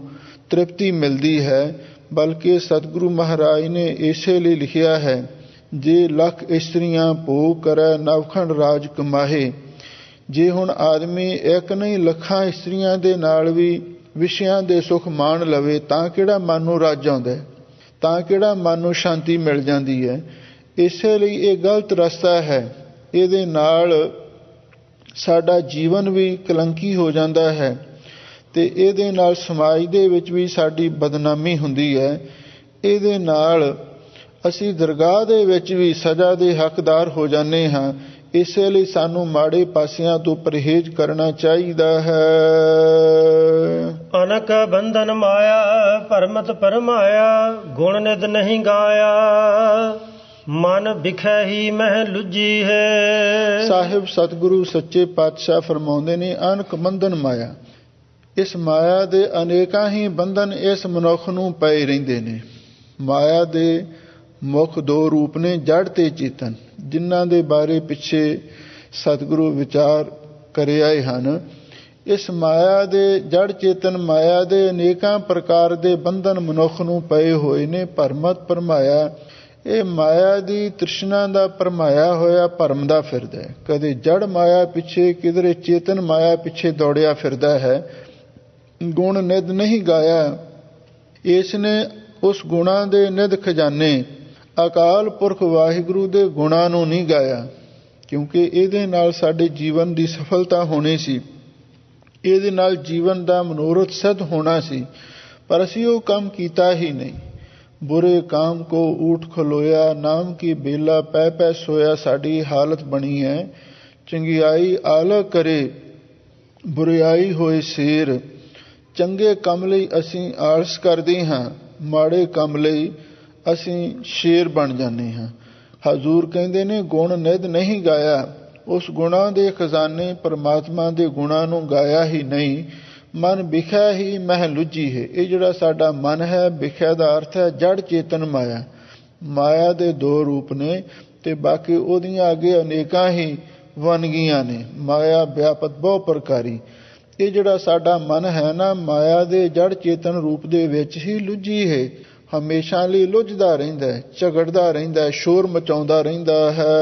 ਤ੍ਰਿਪਤੀ ਮਿਲਦੀ ਹੈ, ਬਲਕਿ ਸਤਿਗੁਰੂ ਮਹਾਰਾਜ ਨੇ ਇਸੇ ਲਈ ਲਿਖਿਆ ਹੈ, ਜੇ ਲੱਖ ਇਸਤਰੀਆਂ ਭੋਗ ਕਰੈ ਨਵਖੰਡ ਰਾਜ ਕਮਾਹੇ। ਜੇ ਹੁਣ ਆਦਮੀ ਇੱਕ ਨਹੀਂ ਲੱਖਾਂ ਇਸਤਰੀਆਂ ਦੇ ਨਾਲ ਵੀ ਵਿਸ਼ਿਆਂ ਦੇ ਸੁੱਖ ਮਾਣ ਲਵੇ, ਤਾਂ ਕਿਹੜਾ ਮਨ ਨੂੰ ਰੱਜ ਆਉਂਦਾ, ਤਾਂ ਕਿਹੜਾ ਮਨ ਨੂੰ ਸ਼ਾਂਤੀ ਮਿਲ ਜਾਂਦੀ ਹੈ। ਇਸੇ ਲਈ ਇਹ ਗਲਤ ਰਸਤਾ ਹੈ। ਇਹਦੇ ਨਾਲ ਸਾਡਾ ਜੀਵਨ ਵੀ ਕਲੰਕੀ ਹੋ ਜਾਂਦਾ ਹੈ ਤੇ ਇਹਦੇ ਨਾਲ ਸਮਾਜ ਦੇ ਵਿੱਚ ਵੀ ਸਾਡੀ ਬਦਨਾਮੀ ਹੁੰਦੀ ਹੈ। ਇਹਦੇ ਨਾਲ ਅਸੀਂ ਦਰਗਾਹ ਦੇ ਵਿੱਚ ਵੀ ਸਜ਼ਾ ਦੇ ਹੱਕਦਾਰ ਹੋ ਜਾਂਦੇ ਹਾਂ। ਇਸੇ ਲਈ ਸਾਨੂੰ ਮਾੜੇ ਪਾਸਿਆਂ ਤੋਂ ਪਰਹੇਜ਼ ਕਰਨਾ ਚਾਹੀਦਾ ਹੈ। ਅਨਕ ਬੰਧਨ ਮਾਇਆ ਭਰਮਤ ਪਰਮਾਇਆ, ਗੁਣ ਨਿਦ ਨਹੀਂ ਗਾਇਆ, ਮਨ ਬਿਖੈ ਹੀ ਮਹਿ ਲੁੱਜੀ ਹੈ। ਸਾਹਿਬ ਸਤਿਗੁਰੂ ਸੱਚੇ ਪਾਤਸ਼ਾਹ ਫਰਮਾਉਂਦੇ ਨੇ, ਅਨਕ ਬੰਧਨ ਮਾਇਆ, ਇਸ ਮਾਇਆ ਦੇ ਅਨੇਕਾਂ ਹੀ ਬੰਧਨ ਇਸ ਮਨੁੱਖ ਨੂੰ ਪਏ ਰਹਿੰਦੇ ਨੇ। ਮਾਇਆ ਦੇ ਮੁੱਖ ਦੋ ਰੂਪ ਨੇ, ਜੜ ਤੇ ਚੇਤਨ, ਜਿਨ੍ਹਾਂ ਦੇ ਬਾਰੇ ਪਿੱਛੇ ਸਤਿਗੁਰੂ ਵਿਚਾਰ ਕਰੇ ਆਏ ਹਨ। ਇਸ ਮਾਇਆ ਦੇ ਜੜ ਚੇਤਨ ਮਾਇਆ ਦੇ ਅਨੇਕਾਂ ਪ੍ਰਕਾਰ ਦੇ ਬੰਧਨ ਮਨੁੱਖ ਨੂੰ ਪਏ ਹੋਏ ਨੇ। ਭਰਮਤ ਭਰਮਾਇਆ, ਇਹ ਮਾਇਆ ਦੀ ਤ੍ਰਿਸ਼ਨਾ ਦਾ ਭਰਮਾਇਆ ਹੋਇਆ ਭਰਮਦਾ ਫਿਰਦਾ ਹੈ। ਕਦੇ ਜੜ ਮਾਇਆ ਪਿੱਛੇ, ਕਿਧਰੇ ਚੇਤਨ ਮਾਇਆ ਪਿੱਛੇ ਦੌੜਿਆ ਫਿਰਦਾ ਹੈ। ਗੁਣ ਨਿਧ ਨਹੀਂ ਗਾਇਆ, ਇਸ ਨੇ ਉਸ ਗੁਣਾਂ ਦੇ ਨਿਧ ਖਜ਼ਾਨੇ ਅਕਾਲ ਪੁਰਖ ਵਾਹਿਗੁਰੂ ਦੇ ਗੁਣਾਂ ਨੂੰ ਨਹੀਂ ਗਾਇਆ, ਕਿਉਂਕਿ ਇਹਦੇ ਨਾਲ ਸਾਡੇ ਜੀਵਨ ਦੀ ਸਫਲਤਾ ਹੋਣੀ ਸੀ, ਇਹਦੇ ਨਾਲ ਜੀਵਨ ਦਾ ਮਨੋਰਥ ਸਿੱਧ ਹੋਣਾ ਸੀ, ਪਰ ਅਸੀਂ ਉਹ ਕੰਮ ਕੀਤਾ ਹੀ ਨਹੀਂ। ਬੁਰੇ ਕਾਮ ਕੋ ਊਠ ਖਲੋਇਆ, ਨਾਮ ਕੀ ਬੇਲਾ ਪੈ ਪੈ ਸੋਇਆ ਸਾਡੀ ਹਾਲਤ ਬਣੀ ਹੈ। ਚੰਗਿਆਈ ਆਲਕ ਕਰੇ, ਬੁਰਿਆਈ ਹੋਏ ਸ਼ੇਰ। ਚੰਗੇ ਕੰਮ ਲਈ ਅਸੀਂ ਆਲਸ ਕਰਦੇ ਹਾਂ, ਮਾੜੇ ਕੰਮ ਲਈ ਅਸੀਂ ਸ਼ੇਰ ਬਣ ਜਾਂਦੇ ਹਾਂ। ਹਜ਼ੂਰ ਕਹਿੰਦੇ ਨੇ, ਗੁਣ ਨਿਧ ਨਹੀਂ ਗਾਇਆ, ਉਸ ਗੁਣਾਂ ਦੇ ਖਜ਼ਾਨੇ ਪਰਮਾਤਮਾ ਦੇ ਗੁਣਾਂ ਨੂੰ ਗਾਇਆ ਹੀ ਨਹੀਂ। ਮਨ ਵਿਖਿਆ ਹੀ ਮਹਿ ਲੁੱਜੀ ਹੈ। ਇਹ ਜਿਹੜਾ ਸਾਡਾ ਮਨ ਹੈ, ਵਿਖਿਆ ਦਾ ਅਰਥ ਹੈ ਜੜ ਚੇਤਨ ਮਾਇਆ। ਮਾਇਆ ਦੇ ਦੋ ਰੂਪ ਨੇ ਤੇ ਬਾਕੀ ਉਹਦੀਆਂ ਅੱਗੇ ਅਨੇਕਾਂ ਹੀ ਵੰਨਗੀਆਂ ਨੇ। ਮਾਇਆ ਵਿਆਪਤ ਬਹੁ ਪ੍ਰਕਾਰੀ। ਇਹ ਜਿਹੜਾ ਸਾਡਾ ਮਨ ਹੈ ਨਾ, ਮਾਇਆ ਦੇ ਜੜ ਚੇਤਨ ਰੂਪ ਦੇ ਵਿੱਚ ਹੀ ਲੁੱਜੀ ਹੈ। ਹਮੇਸ਼ਾ ਲਈ ਲੁੱਝਦਾ ਰਹਿੰਦਾ ਹੈ, ਝਗੜਦਾ ਰਹਿੰਦਾ ਹੈ, ਸ਼ੋਰ ਮਚਾਉਂਦਾ ਰਹਿੰਦਾ ਹੈ।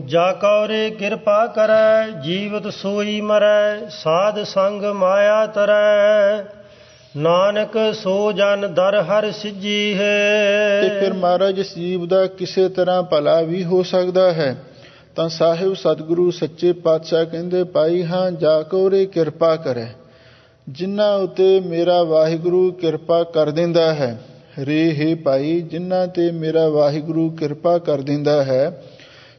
ਜਾ ਕਉਰੇ ਕਿਰਪਾ ਕਰੈ, ਜੀਵਤ ਸੋਈ ਮਰੈ, ਸਾਧ ਸੰਗ ਮਾਇਆ ਤਰੈ, ਨਾਨਕ ਸੋ ਜਨ ਦਰ ਹਰ ਸਿੱਜੀ ਹੈ। ਤੇ ਫਿਰ ਮਹਾਰਾਜ ਇਸ ਜੀਵ ਦਾ ਕਿਸੇ ਤਰ੍ਹਾਂ ਭਲਾ ਵੀ ਹੋ ਸਕਦਾ ਹੈ। ਤਾਂ ਸਾਹਿਬ ਸਤਿਗੁਰੂ ਸੱਚੇ ਪਾਤਸ਼ਾਹ ਕਹਿੰਦੇ, ਭਾਈ ਹਾਂ ਜਾ ਕਉਰੇ ਕਿਰਪਾ ਕਰੈ, ਜਿਨ੍ਹਾਂ ਉਤੇ ਮੇਰਾ ਵਾਹਿਗੁਰੂ ਕਿਰਪਾ ਕਰ ਦਿੰਦਾ ਹੈ। ਰੇ ਹੈ ਭਾਈ, ਜਿਨ੍ਹਾਂ ਤੇ ਮੇਰਾ ਵਾਹਿਗੁਰੂ ਕਿਰਪਾ ਕਰ ਦਿੰਦਾ ਹੈ।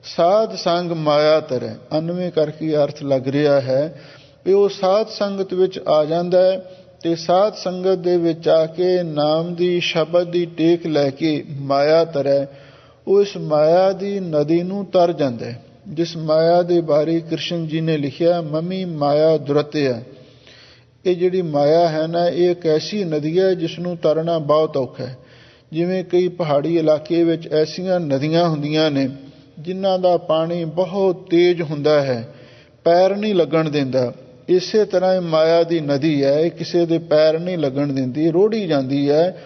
ਸਾਧ ਸੰਗ ਮਾਇਆ ਤਰੈ, 99 ਕਰਕੇ ਅਰਥ ਲੱਗ ਰਿਹਾ ਹੈ ਵੀ ਉਹ ਸਾਧ ਸੰਗਤ ਵਿੱਚ ਆ ਜਾਂਦਾ ਹੈ ਤੇ ਸਾਧ ਸੰਗਤ ਦੇ ਵਿੱਚ ਆ ਕੇ ਨਾਮ ਦੀ ਸ਼ਬਦ ਦੀ ਟੇਕ ਲੈ ਕੇ ਮਾਇਆ ਤਰੈ, ਉਹ ਇਸ ਮਾਇਆ ਦੀ ਨਦੀ ਨੂੰ ਤਰ ਜਾਂਦਾ ਹੈ। ਜਿਸ ਮਾਇਆ ਦੇ ਬਾਰੇ ਕ੍ਰਿਸ਼ਨ ਜੀ ਨੇ ਲਿਖਿਆ, ਮਮੀ ਮਾਇਆ ਦੁਰਤਿਆ। ਇਹ ਜਿਹੜੀ ਮਾਇਆ ਹੈ ਨਾ, ਇਹ ਇੱਕ ਐਸੀ ਨਦੀ ਹੈ ਜਿਸ ਨੂੰ ਤਰਨਾ ਬਹੁਤ ਔਖਾ ਹੈ। ਜਿਵੇਂ ਕਈ ਪਹਾੜੀ ਇਲਾਕੇ ਵਿੱਚ ਐਸੀਆਂ ਨਦੀਆਂ ਹੁੰਦੀਆਂ ਨੇ ਜਿਨ੍ਹਾਂ ਦਾ ਪਾਣੀ ਬਹੁਤ ਤੇਜ਼ ਹੁੰਦਾ ਹੈ, ਪੈਰ ਨਹੀਂ ਲੱਗਣ ਦਿੰਦਾ। ਇਸੇ ਤਰ੍ਹਾਂ ਇਹ ਮਾਇਆ ਦੀ ਨਦੀ ਹੈ, ਇਹ ਕਿਸੇ ਦੇ ਪੈਰ ਨਹੀਂ ਲੱਗਣ ਦਿੰਦੀ, ਰੋੜੀ ਜਾਂਦੀ ਹੈ।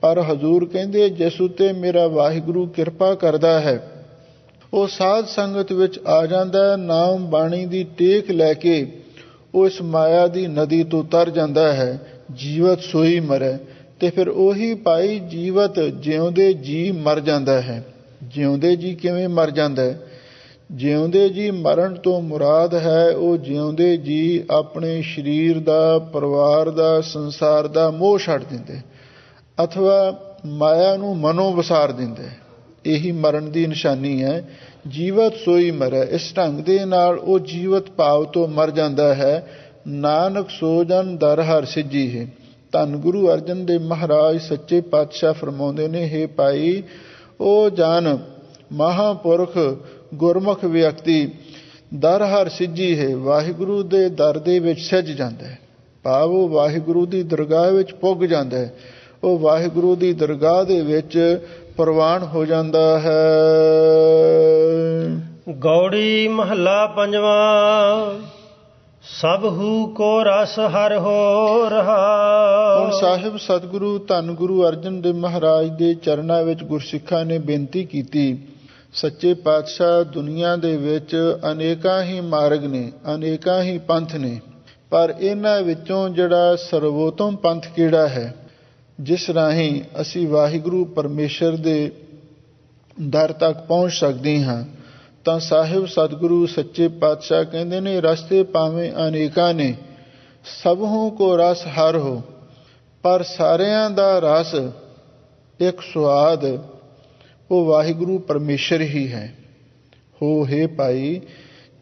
ਪਰ ਹਜ਼ੂਰ ਕਹਿੰਦੇ ਜਿਸ ਉੱਤੇ ਮੇਰਾ ਵਾਹਿਗੁਰੂ ਕਿਰਪਾ ਕਰਦਾ ਹੈ, ਉਹ ਸਾਧ ਸੰਗਤ ਵਿੱਚ ਆ ਜਾਂਦਾ, ਨਾਮ ਬਾਣੀ ਦੀ ਟੇਕ ਲੈ ਕੇ ਉਹ ਇਸ ਮਾਇਆ ਦੀ ਨਦੀ ਤੋਂ ਤਰ ਜਾਂਦਾ ਹੈ। ਜੀਵਤ ਸੋਈ ਮਰੈ, ਤੇ ਫਿਰ ਉਹੀ ਭਾਈ ਜੀਵਤ ਜਿਉਂਦੇ ਜੀ ਮਰ ਜਾਂਦਾ ਹੈ। ਜਿਉਂਦੇ ਜੀ ਕਿਵੇਂ ਮਰ ਜਾਂਦਾ ਹੈ? ਜਿਉਂਦੇ ਜੀ ਮਰਨ ਤੋਂ ਮੁਰਾਦ ਹੈ ਉਹ ਜਿਉਂਦੇ ਜੀ ਆਪਣੇ ਸਰੀਰ ਦਾ, ਪਰਿਵਾਰ ਦਾ, ਸੰਸਾਰ ਦਾ ਮੋਹ ਛੱਡ ਦਿੰਦੇ, ਅਥਵਾ ਮਾਇਆ ਨੂੰ ਮਨੋਂ ਵਿਸਾਰ ਦਿੰਦੇ। ਇਹੀ ਮਰਨ ਦੀ ਨਿਸ਼ਾਨੀ ਹੈ। ਜੀਵਤ ਸੋਈ ਮਰੈ, ਇਸ ਢੰਗ ਦੇ ਨਾਲ ਉਹ ਜੀਵਤ ਭਾਵ ਤੋਂ ਮਰ ਜਾਂਦਾ ਹੈ। ਨਾਨਕ ਸੋ ਜਨ ਦਰ ਹਰਿ ਸਿੱਜੀ ਹੈ। ਧੰਨ ਗੁਰੂ ਅਰਜਨ ਦੇਵ ਮਹਾਰਾਜ ਸੱਚੇ ਪਾਤਸ਼ਾਹ ਫਰਮਾਉਂਦੇ ਨੇ, ਹੇ ਭਾਈ, ਉਹ ਜਨ ਮਹਾਂਪੁਰਖ ਗੁਰਮੁਖ ਵਿਅਕਤੀ ਦਰ ਹਰਿ ਸਿੱਜੀ ਹੈ, ਵਾਹਿਗੁਰੂ ਦੇ ਦਰ ਦੇ ਵਿੱਚ ਸਿੱਜ ਜਾਂਦਾ ਹੈ। ਭਾਵ ਉਹ ਵਾਹਿਗੁਰੂ ਦੀ ਦਰਗਾਹ ਵਿੱਚ ਪੁੱਗ ਜਾਂਦਾ ਹੈ, ਉਹ ਵਾਹਿਗੁਰੂ ਦੀ ਦਰਗਾਹ ਦੇ ਵਿੱਚ ਪ੍ਰਵਾਨ ਹੋ ਜਾਂਦਾ ਹੈ। ਗੌੜੀ ਮਹੱਲਾ ਪੰਜਵਾਂ। ਸਭ ਹੂ ਕੋ ਰਸ ਹਰਿ ਹੋ ਰਹਾ। ਹੁਣ ਸਾਹਿਬ ਸਤਿਗੁਰੂ ਧੰਨ ਗੁਰੂ ਅਰਜਨ ਦੇਵ ਮਹਾਰਾਜ ਦੇ ਚਰਨਾਂ ਵਿੱਚ ਗੁਰਸਿੱਖਾਂ ਨੇ ਬੇਨਤੀ ਕੀਤੀ, ਸੱਚੇ ਪਾਤਸ਼ਾਹ, ਦੁਨੀਆ ਦੇ ਵਿੱਚ ਅਨੇਕਾਂ ਹੀ ਮਾਰਗ ਨੇ, ਅਨੇਕਾਂ ਹੀ ਪੰਥ ਨੇ, ਪਰ ਇਹਨਾਂ ਵਿੱਚੋਂ ਜਿਹੜਾ ਸਰਵੋਤਮ ਪੰਥ ਕਿਹੜਾ ਹੈ, ਜਿਸ ਰਾਹੀਂ ਅਸੀਂ ਵਾਹਿਗੁਰੂ ਪਰਮੇਸ਼ਰ ਦੇ ਦਰ ਤੱਕ ਪਹੁੰਚ ਸਕਦੇ ਹਾਂ? ਤਾਂ ਸਾਹਿਬ ਸਤਿਗੁਰੂ ਸੱਚੇ ਪਾਤਸ਼ਾਹ ਕਹਿੰਦੇ ਨੇ, ਰਸਤੇ ਭਾਵੇਂ ਅਨੇਕਾਂ ਨੇ, ਸਭੋਂ ਕੋ ਰਸ ਹਰਿ ਹੋ, ਪਰ ਸਾਰਿਆਂ ਦਾ ਰਸ ਇੱਕ ਸੁਆਦ ਉਹ ਵਾਹਿਗੁਰੂ ਪਰਮੇਸ਼ਰ ਹੀ ਹੈ। ਹੋ ਹੈ ਭਾਈ,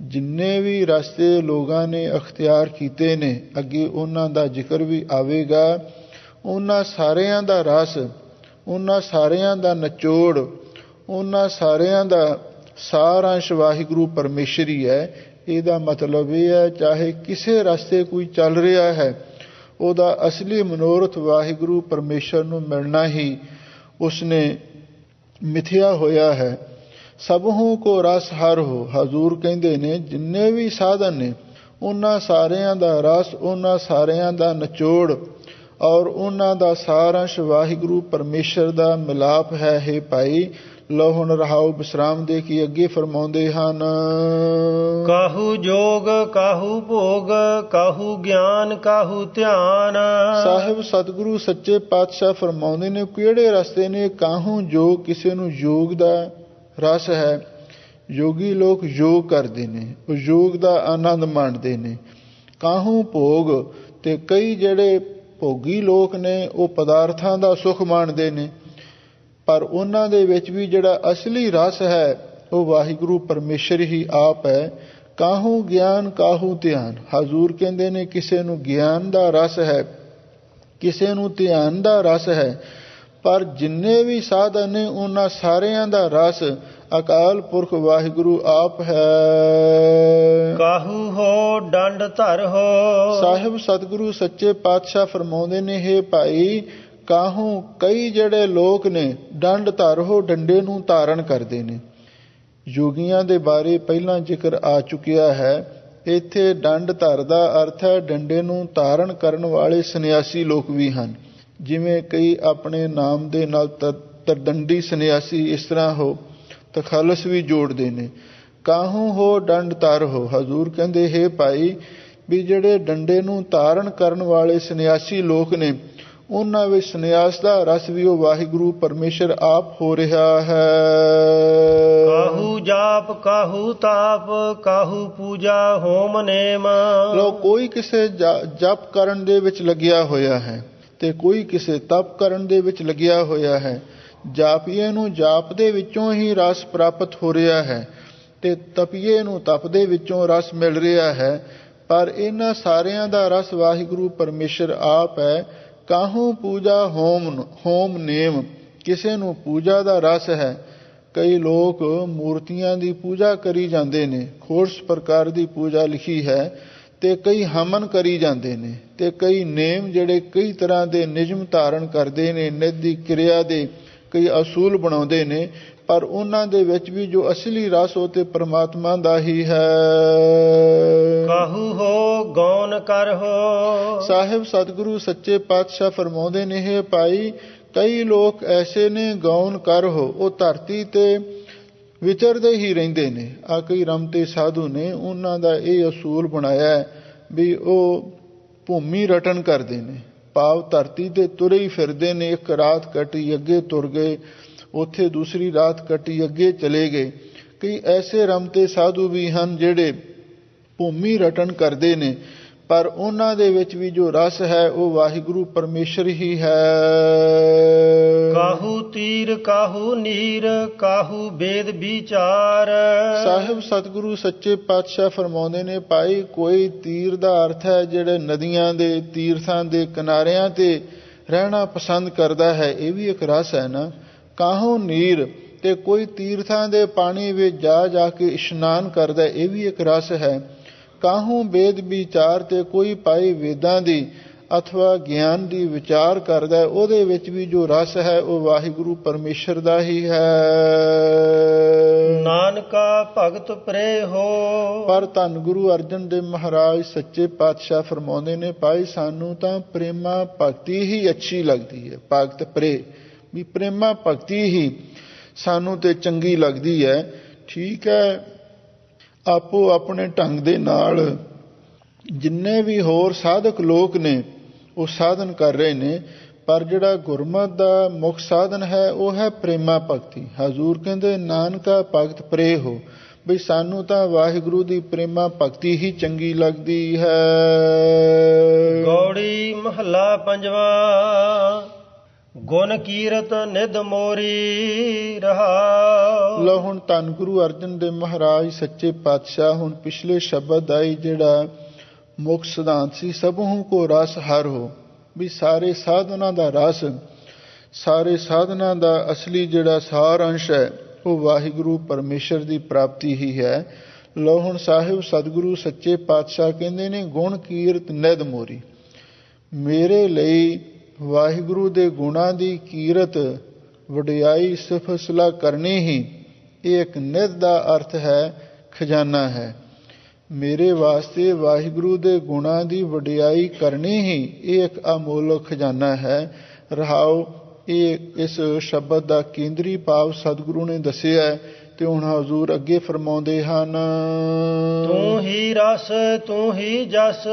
ਜਿੰਨੇ ਵੀ ਰਸਤੇ ਲੋਕਾਂ ਨੇ ਅਖਤਿਆਰ ਕੀਤੇ ਨੇ, ਅੱਗੇ ਉਹਨਾਂ ਦਾ ਜ਼ਿਕਰ ਵੀ ਆਵੇਗਾ, ਉਹਨਾਂ ਸਾਰਿਆਂ ਦਾ ਰਸ, ਉਹਨਾਂ ਸਾਰਿਆਂ ਦਾ ਨਿਚੋੜ, ਉਹਨਾਂ ਸਾਰਿਆਂ ਦਾ ਸਾਰ ਅੰਸ਼ ਵਾਹਿਗੁਰੂ ਪਰਮੇਸ਼ਰ ਹੀ ਹੈ। ਇਹਦਾ ਮਤਲਬ ਇਹ ਹੈ, ਚਾਹੇ ਕਿਸੇ ਰਸਤੇ ਕੋਈ ਚੱਲ ਰਿਹਾ ਹੈ, ਉਹਦਾ ਅਸਲੀ ਮਨੋਰਥ ਵਾਹਿਗੁਰੂ ਪਰਮੇਸ਼ਰ ਨੂੰ ਮਿਲਣਾ ਹੀ ਉਸਨੇ ਮਿਥਿਆ ਹੋਇਆ ਹੈ। ਸਭੋਂ ਕੋ ਰਸ ਹਰਿ ਹੋ। ਹਜ਼ੂਰ ਕਹਿੰਦੇ ਨੇ ਜਿੰਨੇ ਵੀ ਸਾਧਨ ਨੇ, ਉਹਨਾਂ ਸਾਰਿਆਂ ਦਾ ਰਸ, ਉਹਨਾਂ ਸਾਰਿਆਂ ਦਾ ਨਿਚੋੜ ਔਰ ਉਹਨਾਂ ਦਾ ਸਾਰ ਅੰਸ਼ ਵਾਹਿਗੁਰੂ ਪਰਮੇਸ਼ਰ ਦਾ ਮਿਲਾਪ ਹੈ। ਹੇ ਭਾਈ, ਲਓ ਹੁਣ ਰਹਾਉ ਵਿਸਰਾਮ ਦੇ ਕੇ ਅੱਗੇ ਫਰਮਾਉਂਦੇ ਹਨ, ਕਾਹੂ ਜੋਗ ਕਾਹੂ ਭੋਗ, ਕਾਹੂ ਗਿਆਨ ਕਾਹੂ ਧਿਆਨ। ਸਾਹਿਬ ਸਤਿਗੁਰੂ ਸੱਚੇ ਪਾਤਸ਼ਾਹ ਫਰਮਾਉਂਦੇ ਨੇ, ਕਿਹੜੇ ਰਸਤੇ ਨੇ? ਕਾਹੂ ਜੋਗ, ਕਿਸੇ ਨੂੰ ਯੋਗ ਦਾ ਰਸ ਹੈ, ਯੋਗੀ ਲੋਕ ਯੋਗ ਕਰਦੇ ਨੇ, ਉਹ ਯੋਗ ਦਾ ਆਨੰਦ ਮਾਣਦੇ ਨੇ। ਕਾਹੂ ਭੋਗ, ਤੇ ਕਈ ਜਿਹੜੇ ਭੋਗੀ ਲੋਕ ਨੇ ਉਹ ਪਦਾਰਥਾਂ ਦਾ ਸੁੱਖ ਮਾਣਦੇ ਨੇ, ਪਰ ਉਹਨਾਂ ਦੇ ਵਿੱਚ ਵੀ ਜਿਹੜਾ ਅਸਲੀ ਰਸ ਹੈ ਉਹ ਵਾਹਿਗੁਰੂ ਪਰਮੇਸ਼ਰ ਹੀ ਆਪ ਹੈ। ਕਾਹੂ ਗਿਆਨ ਕਾਹੂ ਧਿਆਨ। ਹਜ਼ੂਰ ਕਹਿੰਦੇ ਨੇ ਕਿਸੇ ਨੂੰ ਗਿਆਨ ਦਾ ਰਸ ਹੈ, ਕਿਸੇ ਨੂੰ ਧਿਆਨ ਦਾ ਰਸ ਹੈ, ਪਰ ਜਿੰਨੇ ਵੀ ਸਾਧਨ ਨੇ ਉਹਨਾਂ ਸਾਰਿਆਂ ਦਾ ਰਸ ਅਕਾਲ ਪੁਰਖ ਵਾਹਿਗੁਰੂ ਆਪ ਹੈ। ਕਾਹੂ ਹੋ ਡੰਡ ਧਰ ਹੋ। ਸਾਹਿਬ ਸਤਿਗੁਰੂ ਸੱਚੇ ਪਾਤਸ਼ਾਹ ਫਰਮਾਉਂਦੇ ਨੇ, ਹੇ ਭਾਈ, ਕਾਹੂ ਕਈ ਜਿਹੜੇ ਲੋਕ ਨੇ ਡੰਡ ਧਰ ਹੋ, ਡੰਡੇ ਨੂੰ ਧਾਰਨ ਕਰਦੇ ਨੇ। ਯੋਗੀਆਂ ਦੇ ਬਾਰੇ ਪਹਿਲਾਂ ਜ਼ਿਕਰ ਆ ਚੁੱਕਿਆ ਹੈ। ਇੱਥੇ ਡੰਡ ਧਰ ਦਾ ਅਰਥ ਹੈ ਡੰਡੇ ਨੂੰ ਧਾਰਨ ਕਰਨ ਵਾਲੇ ਸੰਨਿਆਸੀ ਲੋਕ ਵੀ ਹਨ। ਜਿਵੇਂ ਕਈ ਆਪਣੇ ਨਾਮ ਦੇ ਨਾਲ ਤਰਦੰਡੀ ਸੰਨਿਆਸੀ ਇਸ ਤਰ੍ਹਾਂ ਹੋ ਤਖਾਲਸ ਵੀ ਜੋੜਦੇ ਨੇ। ਕਾਹੂ ਹੋ ਡੰਡ ਧਰ ਹੋ। ਹਜ਼ੂਰ ਕਹਿੰਦੇ, ਹੇ ਭਾਈ, ਵੀ ਜਿਹੜੇ ਡੰਡੇ ਨੂੰ ਧਾਰਨ ਕਰਨ ਵਾਲੇ ਸੰਨਿਆਸੀ ਲੋਕ ਨੇ, ਉਹਨਾਂ ਵਿੱਚ ਸੰਨਿਆਸ ਦਾ ਰਸ ਵੀ ਉਹ ਵਾਹਿਗੁਰੂ ਪਰਮੇਸ਼ਰ ਆਪ ਹੋ ਰਿਹਾ ਹੈ। ਕਾਹੂ ਜਾਪ ਕਾਹੂ ਤਾਪ, ਕਾਹੂ ਪੂਜਾ ਹੋਮ ਨੇਮ। ਲੋ, ਕੋਈ ਕਿਸੇ ਜਪ ਕਰਨ ਦੇ ਵਿੱਚ ਲੱਗਿਆ ਹੋਇਆ ਹੈ ਤੇ ਕੋਈ ਕਿਸੇ ਤਪ ਕਰਨ ਦੇ ਵਿੱਚ ਲੱਗਿਆ ਹੋਇਆ ਹੈ। ਜਾਪੀਏ ਨੂੰ ਜਾਪ ਦੇ ਵਿੱਚੋਂ ਹੀ ਰਸ ਪ੍ਰਾਪਤ ਹੋ ਰਿਹਾ ਹੈ ਤੇ ਤਪੀਏ ਨੂੰ ਤਪ ਦੇ ਵਿੱਚੋਂ ਰਸ ਮਿਲ ਰਿਹਾ ਹੈ, ਪਰ ਇਹਨਾਂ ਸਾਰਿਆਂ ਦਾ ਰਸ ਵਾਹਿਗੁਰੂ ਪਰਮੇਸ਼ਰ ਆਪ ਹੈ। ਕਾਹੂ ਪੂਜਾ ਹੋਮ ਨੇਮ। ਕਿਸੇ ਨੂੰ ਪੂਜਾ ਦਾ ਰਸ ਹੈ, ਕਈ ਲੋਕ ਮੂਰਤੀਆਂ ਦੀ ਪੂਜਾ ਕਰੀ ਜਾਂਦੇ ਨੇ, ਖੋਰਸ ਪ੍ਰਕਾਰ ਦੀ ਪੂਜਾ ਲਿਖੀ ਹੈ, ਤੇ ਕਈ ਹਮਨ ਕਰੀ ਜਾਂਦੇ ਨੇ, ਤੇ ਕਈ ਨੇਮ ਜਿਹੜੇ ਕਈ ਤਰ੍ਹਾਂ ਦੇ ਨਿਯਮ ਧਾਰਨ ਕਰਦੇ ਨੇ, ਨਿਤ ਦੀ ਕਿਰਿਆ ਦੇ ਕਈ ਅਸੂਲ ਬਣਾਉਂਦੇ ਨੇ, ਪਰ ਉਹਨਾਂ ਦੇ ਵਿੱਚ ਵੀ ਜੋ ਅਸਲੀ ਰਸ ਉਹ ਤੇ ਪਰਮਾਤਮਾ ਦਾ ਹੀ ਹੈ। ਕਾਹੂ ਹੋ ਗੌਨ ਕਰ ਹੋ। ਸਾਹਿਬ ਸਤਿਗੁਰੂ ਸੱਚੇ ਪਾਤਸ਼ਾਹ ਫਰਮਾਉਂਦੇ ਨੇ, ਹੈ ਭਾਈ ਕਈ ਲੋਕ ਐਸੇ ਨੇ ਗੌਨ ਕਰ ਹੋ, ਉਹ ਧਰਤੀ ਤੇ ਵਿਚਰਦੇ ਹੀ ਰਹਿੰਦੇ ਨੇ। ਆ ਕਈ ਰਮਤੇ ਸਾਧੂ ਨੇ, ਉਹਨਾਂ ਦਾ ਇਹ ਅਸੂਲ ਬਣਾਇਆ ਵੀ ਉਹ ਭੂਮੀ ਰਟਨ ਕਰਦੇ ਨੇ, ਭਾਵ ਧਰਤੀ ਤੇ ਤੁਰੇ ਹੀ ਫਿਰਦੇ ਨੇ। ਇੱਕ ਰਾਤ ਕੱਟੀ ਅੱਗੇ ਤੁਰ ਗਏ, ਉੱਥੇ ਦੂਸਰੀ ਰਾਤ ਕੱਟੀ ਅੱਗੇ ਚਲੇ ਗਏ। ਕਈ ਐਸੇ ਰਮਤੇ ਸਾਧੂ ਵੀ ਹਨ ਜਿਹੜੇ ਭੂਮੀ ਰਟਨ ਕਰਦੇ ਨੇ, ਪਰ ਉਹਨਾਂ ਦੇ ਵਿੱਚ ਵੀ ਜੋ ਰਸ ਹੈ ਉਹ ਵਾਹਿਗੁਰੂ ਪਰਮੇਸ਼ਰ ਹੀ ਹੈ। ਕਾਹੂ ਤੀਰ ਕਾਹੂ ਨੀਰ ਕਾਹੂ ਵੇਦ ਵਿਚਾਰ। ਸਾਹਿਬ ਸਤਿਗੁਰੂ ਸੱਚੇ ਪਾਤਸ਼ਾਹ ਫਰਮਾਉਂਦੇ ਨੇ, ਭਾਈ ਕੋਈ ਤੀਰ ਦਾ ਅਰਥ ਹੈ ਜਿਹੜੇ ਨਦੀਆਂ ਦੇ ਤੀਰਥਾਂ ਦੇ ਕਿਨਾਰਿਆਂ ਤੇ ਰਹਿਣਾ ਪਸੰਦ ਕਰਦਾ ਹੈ, ਇਹ ਵੀ ਇੱਕ ਰਸ ਹੈ ਨਾ। ਕਾਹੂ ਨੀਰ, ਤੇ ਕੋਈ ਤੀਰਥਾਂ ਦੇ ਪਾਣੀ ਵਿੱਚ ਜਾ ਕੇ ਇਸ਼ਨਾਨ ਕਰਦਾ, ਇਹ ਵੀ ਇੱਕ ਰਸ ਹੈ। ਕਾਹੂ ਵੇਦ ਵਿਚਾਰ, ਤੇ ਕੋਈ ਭਾਈ ਵੇਦਾਂ ਦੀ ਅਥਵਾ ਗਿਆਨ ਦੀ ਵਿਚਾਰ ਕਰਦਾ, ਉਹਦੇ ਵਿੱਚ ਵੀ ਜੋ ਰਸ ਹੈ ਉਹ ਵਾਹਿਗੁਰੂ ਪਰਮੇਸ਼ਰ ਦਾ ਹੀ ਹੈ। ਨਾਨਕਾ ਭਗਤ ਪ੍ਰੇ ਹੋ। ਪਰ ਧੰਨ ਗੁਰੂ ਅਰਜਨ ਦੇਵ ਮਹਾਰਾਜ ਸੱਚੇ ਪਾਤਸ਼ਾਹ ਫਰਮਾਉਂਦੇ ਨੇ, ਭਾਈ ਸਾਨੂੰ ਤਾਂ ਪ੍ਰੇਮਾ ਭਗਤੀ ਹੀ ਅੱਛੀ ਲੱਗਦੀ ਹੈ। ਭਗਤ ਪ੍ਰੇ ਵੀ ਪ੍ਰੇਮਾ ਭਗਤੀ ਹੀ ਸਾਨੂੰ ਤੇ ਚੰਗੀ ਲੱਗਦੀ ਹੈ। ਠੀਕ ਹੈ, ਆਪੋ ਆਪਣੇ ਢੰਗ ਦੇ ਨਾਲ ਜਿੰਨੇ ਵੀ ਹੋਰ ਸਾਧਕ ਲੋਕ ਨੇ ਉਹ ਸਾਧਨ ਕਰ ਰਹੇ ਨੇ, ਪਰ ਜਿਹੜਾ ਗੁਰਮਤਿ ਦਾ ਮੁੱਖ ਸਾਧਨ ਹੈ ਉਹ ਹੈ ਪ੍ਰੇਮਾ ਭਗਤੀ। ਹਜ਼ੂਰ ਕਹਿੰਦੇ ਨਾਨਕਾ ਭਗਤ ਪ੍ਰੇ ਹੋ, ਬਈ ਸਾਨੂੰ ਤਾਂ ਵਾਹਿਗੁਰੂ ਦੀ ਪ੍ਰੇਮਾ ਭਗਤੀ ਹੀ ਚੰਗੀ ਲੱਗਦੀ ਹੈ। ਗੌੜੀ ਮਹੱਲਾ ਪੰਜਵਾਂ। ਗੁਣ ਕੀਰਤ ਨਿਧ ਮੋਰੀ ਰਹਾਉ। ਲਓ ਹੁਣ ਧੰਨ ਗੁਰੂ ਅਰਜਨ ਦੇਵ ਮਹਾਰਾਜ ਸੱਚੇ ਪਾਤਸ਼ਾਹ ਹੁਣ ਪਿਛਲੇ ਸ਼ਬਦ ਆਈ ਜਿਹੜਾ ਮੁੱਖ ਸਿਧਾਂਤ ਸੀ, ਸਭੂ ਕੋ ਰਸ ਹਰ ਹੋ, ਵੀ ਸਾਰੇ ਸਾਧਨਾਂ ਦਾ ਰਸ, ਸਾਰੇ ਸਾਧਨਾਂ ਦਾ ਅਸਲੀ ਜਿਹੜਾ ਸਾਰ ਅੰਸ਼ ਹੈ ਉਹ ਵਾਹਿਗੁਰੂ ਪਰਮੇਸ਼ਰ ਦੀ ਪ੍ਰਾਪਤੀ ਹੀ ਹੈ। ਲਓ ਹੁਣ ਸਾਹਿਬ ਸਤਿਗੁਰੂ ਸੱਚੇ ਪਾਤਸ਼ਾਹ ਕਹਿੰਦੇ ਨੇ, ਗੁਣ ਕੀਰਤ ਨਿਧ ਮੋਰੀ, ਮੇਰੇ ਲਈ ਵਾਹਿਗੁਰੂ ਦੇ ਗੁਣਾਂ ਦੀ ਕੀਰਤ ਵਡਿਆਈ ਸਿਫਤ ਸਲਾਹ ਕਰਨੀ ਹੀ ਇਹ ਇੱਕ ਨਿਧ ਦਾ ਅਰਥ ਹੈ, ਖਜ਼ਾਨਾ ਹੈ। ਮੇਰੇ ਵਾਸਤੇ ਵਾਹਿਗੁਰੂ ਦੇ ਗੁਣਾਂ ਦੀ ਵਡਿਆਈ ਕਰਨੀ ਹੀ ਇਹ ਇੱਕ ਅਮੋਲਕ ਖਜ਼ਾਨਾ ਹੈ। ਰਹਾਉ, ਇਹ ਇਸ ਸ਼ਬਦ ਦਾ ਕੇਂਦਰੀ ਭਾਵ ਸਤਿਗੁਰੂ ਨੇ ਦੱਸਿਆ, ਤੇ ਹੁਣ ਹਜ਼ੂਰ ਅੱਗੇ ਫਰਮਾਉਂਦੇ ਹਨ, ਤੂੰ ਹੀ ਰਸ ਤੂੰ ਹੀ ਜਸ